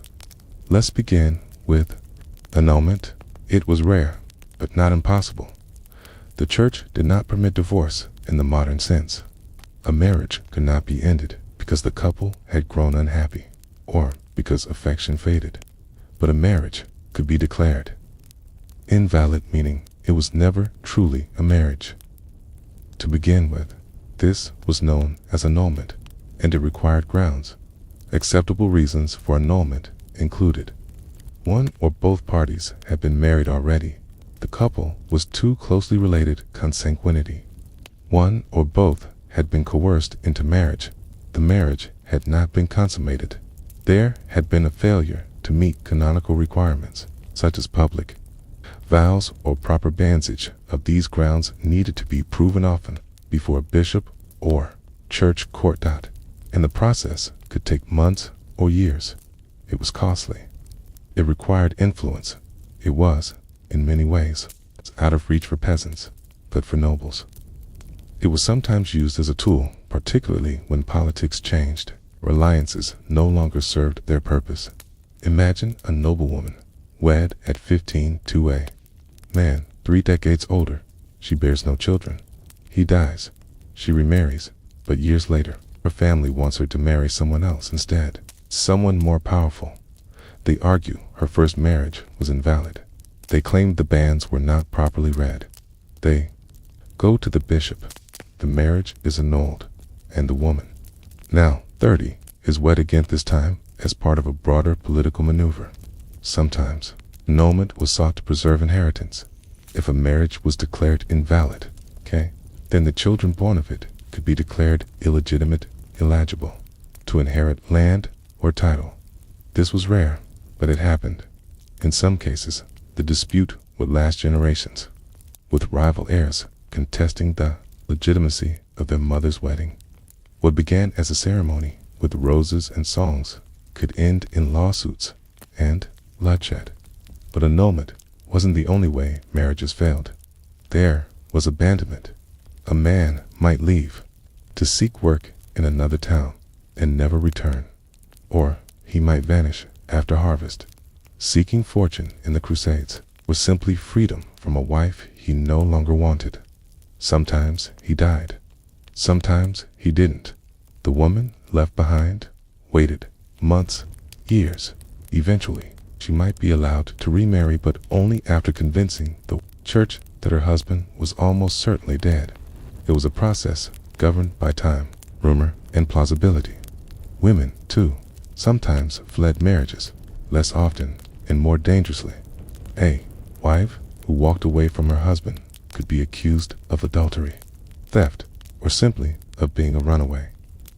Let's begin with annulment. It was rare, but not impossible. The church did not permit divorce in the modern sense. A marriage could not be ended because the couple had grown unhappy, or because affection faded. But a marriage could be declared invalid, meaning it was never truly a marriage. To begin with, this was known as annulment, and it required grounds. Acceptable reasons for annulment included: one or both parties had been married already, The couple was too closely related consanguinity. One or both had been coerced into marriage. The marriage had not been consummated. There had been a failure to meet canonical requirements, such as public vows or proper bondage. Of these grounds needed to be proven often before a bishop or church court. And the process could take months or years. It was costly. It required influence. It was, in many ways, out of reach for peasants, but for nobles. It was sometimes used as a tool, particularly when politics changed, or alliances no longer served their purpose. Imagine a noblewoman, wed at 15 to a man 3 decades older. She bears no children. He dies. She remarries, but years later, her family wants her to marry someone else instead, someone more powerful. They argue her first marriage was invalid. They claim the banns were not properly read. They go to the bishop. The marriage is annulled, and the woman, now 30, is wed again, this time as part of a broader political maneuver. Sometimes, annulment was sought to preserve inheritance. If a marriage was declared invalid, then the children born of it could be declared illegitimate, illegible, to inherit land or title. This was rare, but it happened. In some cases, the dispute would last generations, with rival heirs contesting the legitimacy of their mother's wedding. What began as a ceremony with roses and songs could end in lawsuits and bloodshed. But annulment wasn't the only way marriages failed. There was abandonment. A man might leave to seek work in another town and never return, or he might vanish after harvest. Seeking fortune in the Crusades was simply freedom from a wife he no longer wanted. Sometimes he died. Sometimes he didn't. The woman left behind waited months, years. Eventually, she might be allowed to remarry, but only after convincing the church that her husband was almost certainly dead. It was a process governed by time, rumor, and plausibility. Women, too, sometimes fled marriages, less often and more dangerously. A wife who walked away from her husband could be accused of adultery, theft, or simply of being a runaway.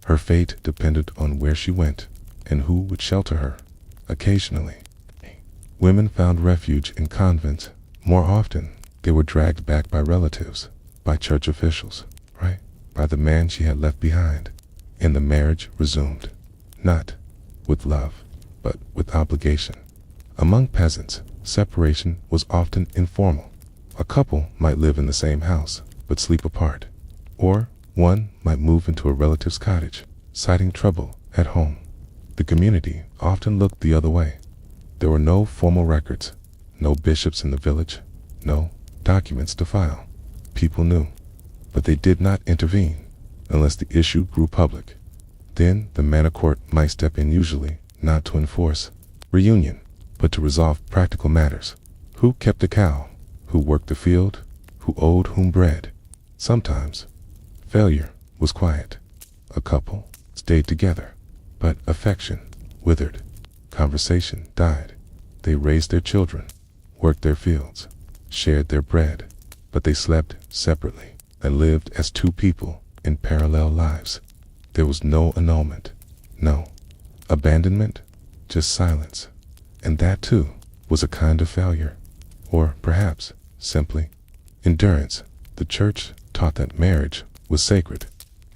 Her fate depended on where she went and who would shelter her. Occasionally, women found refuge in convents. More often, they were dragged back by relatives, by church officials, by the man she had left behind, and the marriage resumed, not with love, but with obligation. Among peasants, separation was often informal. A couple might live in the same house, but sleep apart. Or one might move into a relative's cottage, citing trouble at home. The community often looked the other way. There were no formal records, no bishops in the village, no documents to file. People knew, but they did not intervene unless the issue grew public. Then the manor court might step in, usually not to enforce reunion, but to resolve practical matters. Who kept the cow? Who worked the field? Who owed whom bread? Sometimes, failure was quiet. A couple stayed together, but affection withered. Conversation died. They raised their children, worked their fields, shared their bread, but they slept separately and lived as two people in parallel lives. There was no annulment, no abandonment, just silence. And that too was a kind of failure, or perhaps simply endurance. The church taught that marriage was sacred,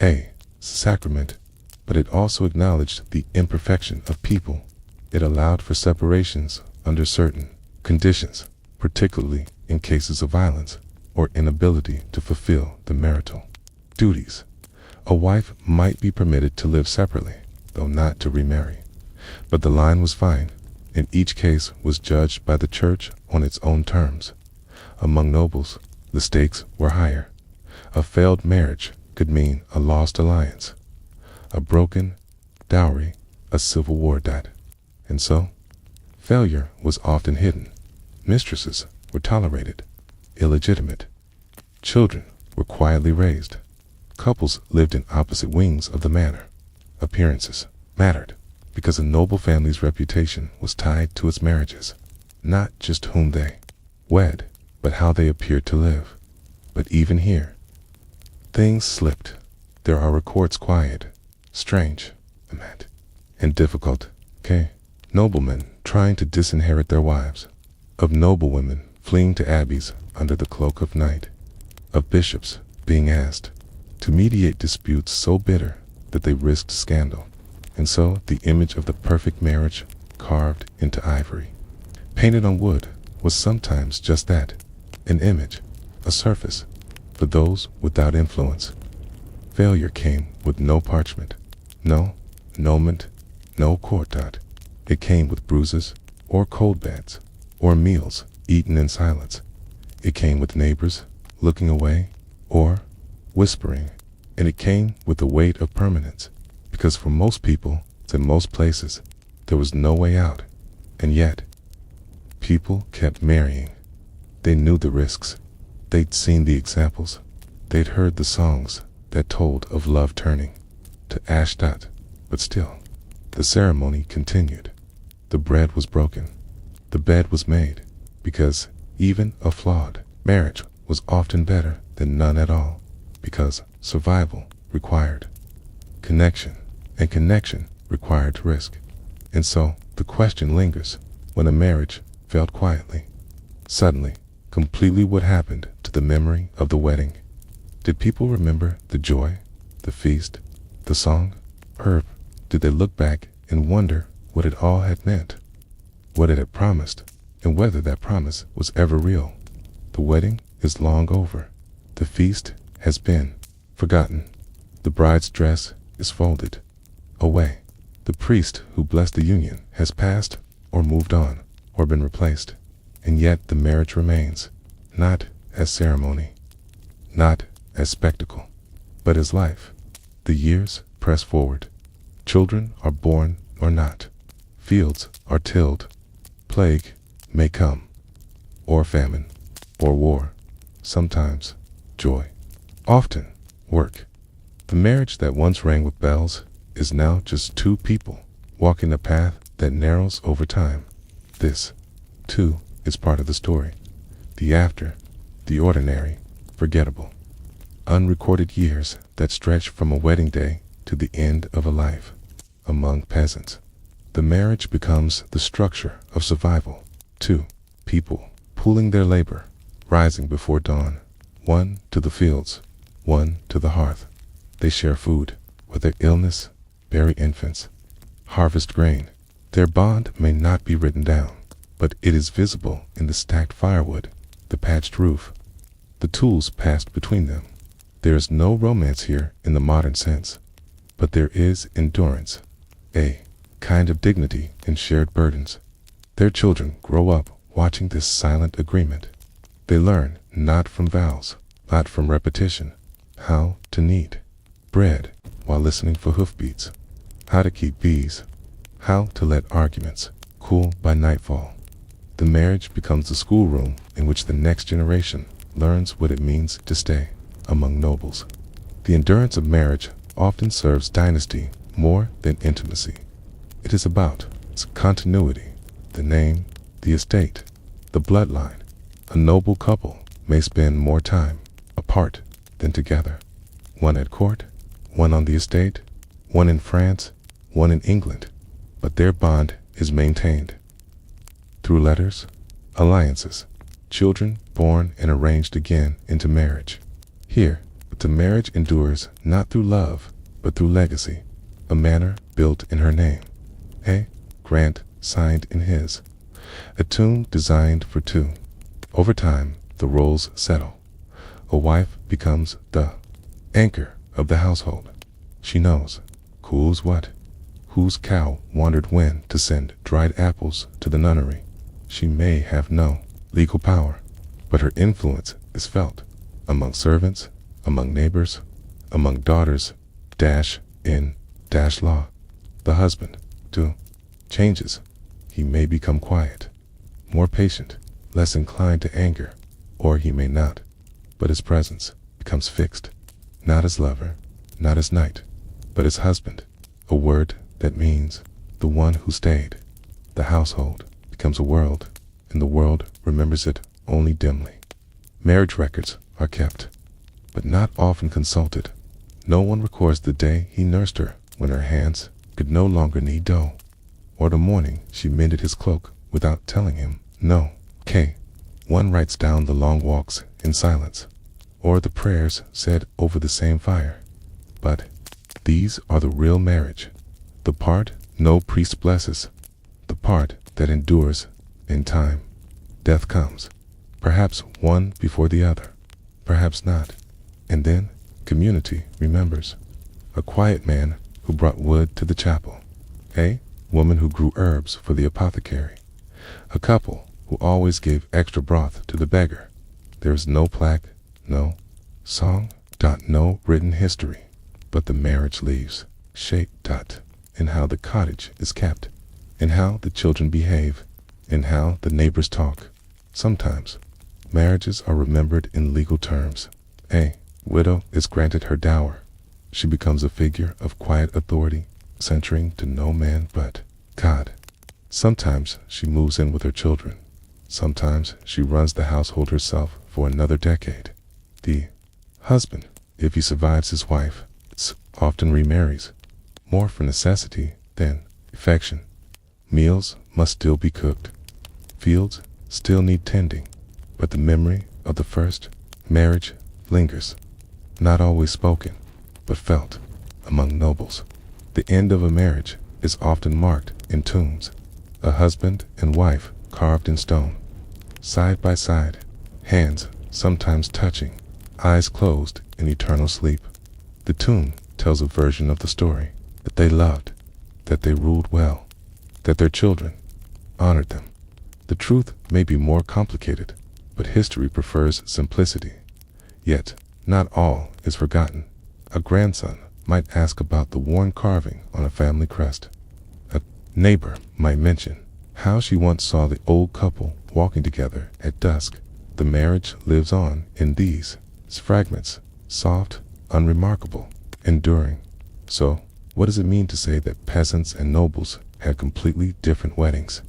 a sacrament, but it also acknowledged the imperfection of people. It allowed for separations under certain conditions, particularly in cases of violence or inability to fulfill the marital duties. A wife might be permitted to live separately, though not to remarry. But the line was fine, and each case was judged by the church on its own terms. Among nobles, the stakes were higher. A failed marriage could mean a lost alliance, a broken dowry, a civil war. And so, failure was often hidden. Mistresses were tolerated, illegitimate. Children were quietly raised. Couples lived in opposite wings of the manor. Appearances mattered, because a noble family's reputation was tied to its marriages, not just whom they wed, but how they appeared to live. But even here, things slipped. There are records quiet, strange, and difficult. Noblemen trying to disinherit their wives, of noblewomen fleeing to abbeys under the cloak of night, of bishops being asked to mediate disputes so bitter that they risked scandal. And so the image of the perfect marriage carved into ivory, painted on wood, was sometimes just that, an image, a surface, for those without influence. Failure came with no parchment, no annulment, no court dot. It came with bruises, or cold beds, or meals eaten in silence. It came with neighbors looking away, or whispering, and it came with the weight of permanence, because for most people, in most places, there was no way out, and yet, people kept marrying. They knew the risks. They'd seen the examples. They'd heard the songs that told of love turning to ash dot, but still, the ceremony continued. The bread was broken. The bed was made, because even a flawed marriage was often better than none at all, because survival required connection, and connection required risk. And so the question lingers, when a marriage failed quietly, suddenly, completely, what happened to the memory of the wedding? Did people remember the joy, the feast, the song? Or did they look back and wonder what it all had meant, what it had promised, and whether that promise was ever real? The wedding is long over. The feast has been forgotten. The bride's dress is folded away. The priest who blessed the union has passed, or moved on, or been replaced. And yet the marriage remains, not as ceremony, not as spectacle, but as life. The years press forward. Children are born or not. Fields are tilled. Plague may come, or famine, or war. Sometimes joy. Often work. The marriage that once rang with bells is now just two people walking a path that narrows over time. This, too, is part of the story. The after, the ordinary, forgettable, unrecorded years that stretch from a wedding day to the end of a life. Among peasants, the marriage becomes the structure of survival. Two people pooling their labor, rising before dawn, one to the fields, one to the hearth. They share food, with their illness, bury infants, harvest grain. Their bond may not be written down, but it is visible in the stacked firewood, the patched roof, the tools passed between them. There is no romance here in the modern sense, but there is endurance, a kind of dignity in shared burdens. Their children grow up watching this silent agreement. They learn not from vows, not from repetition, how to knead bread while listening for hoofbeats, how to keep bees, how to let arguments cool by nightfall. The marriage becomes the schoolroom in which the next generation learns what it means to stay among nobles. The endurance of marriage often serves dynasty more than intimacy. It is about its continuity, the name, the estate, the bloodline. A noble couple may spend more time apart than together. One at court, one on the estate, one in France, one in England, but their bond is maintained through letters, alliances, children born and arranged again into marriage. Here, the marriage endures not through love, but through legacy, a manor built in her name, a grant signed in his, a tomb designed for two. Over time, the roles settle. A wife becomes the anchor of the household. She knows who's what, whose cow wandered when to send dried apples to the nunnery. She may have no legal power, but her influence is felt among servants, among neighbors, among daughters, law. The husband, too, changes. He may become quiet, more patient, less inclined to anger, or he may not, but his presence becomes fixed, not as lover, not as knight, but as husband, a word that means the one who stayed. The household becomes a world, and the world remembers it only dimly. Marriage records are kept, but not often consulted. No one records the day he nursed her when her hands could no longer knead dough, or the morning she mended his cloak without telling him no. One writes down the long walks in silence, or the prayers said over the same fire. But these are the real marriage, the part no priest blesses, the part that endures in time. Death comes, perhaps one before the other, perhaps not, and then community remembers. A quiet man who brought wood to the chapel, a woman who grew herbs for the apothecary, a couple who always gave extra broth to the beggar. There is no plaque, no song, no written history, but the marriage leaves shape, in how the cottage is kept, in how the children behave, in how the neighbors talk. Sometimes marriages are remembered in legal terms. A widow is granted her dower. She becomes a figure of quiet authority, centering to no man but God. Sometimes she moves in with her children. Sometimes she runs the household herself for another decade. The husband, if he survives his wife, often remarries, more for necessity than affection. Meals must still be cooked. Fields still need tending, but the memory of the first marriage lingers, not always spoken, but felt among nobles. The end of a marriage is often marked in tombs, a husband and wife carved in stone, side by side, hands sometimes touching, eyes closed in eternal sleep. The tomb tells a version of the story, that they loved, that they ruled well, that their children honored them. The truth may be more complicated, but history prefers simplicity. Yet, not all is forgotten. A grandson might ask about the worn carving on a family crest. A neighbor might mention how she once saw the old couple walking together at dusk. The marriage lives on in these fragments, soft, unremarkable, enduring. So, what does it mean to say that peasants and nobles had completely different weddings?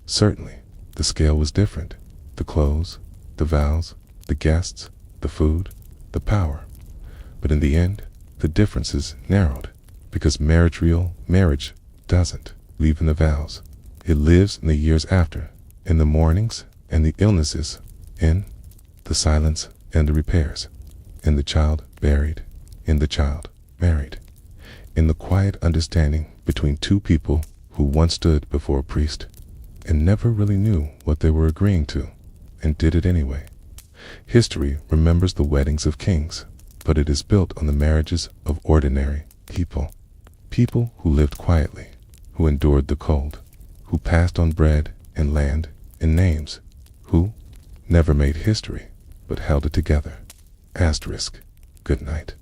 Certainly, the scale was different. The clothes, the vows, the guests, the food, the power. But in the end, the differences narrowed, because real marriage doesn't leave in the vows. It lives in the years after, in the mournings and the illnesses, in the silence and the repairs, in the child buried, in the child married, in the quiet understanding between two people who once stood before a priest and never really knew what they were agreeing to, and did it anyway. History remembers the weddings of kings, but it is built on the marriages of ordinary people. People who lived quietly, who endured the cold, who passed on bread and land and names, who never made history, but held it together. Good night.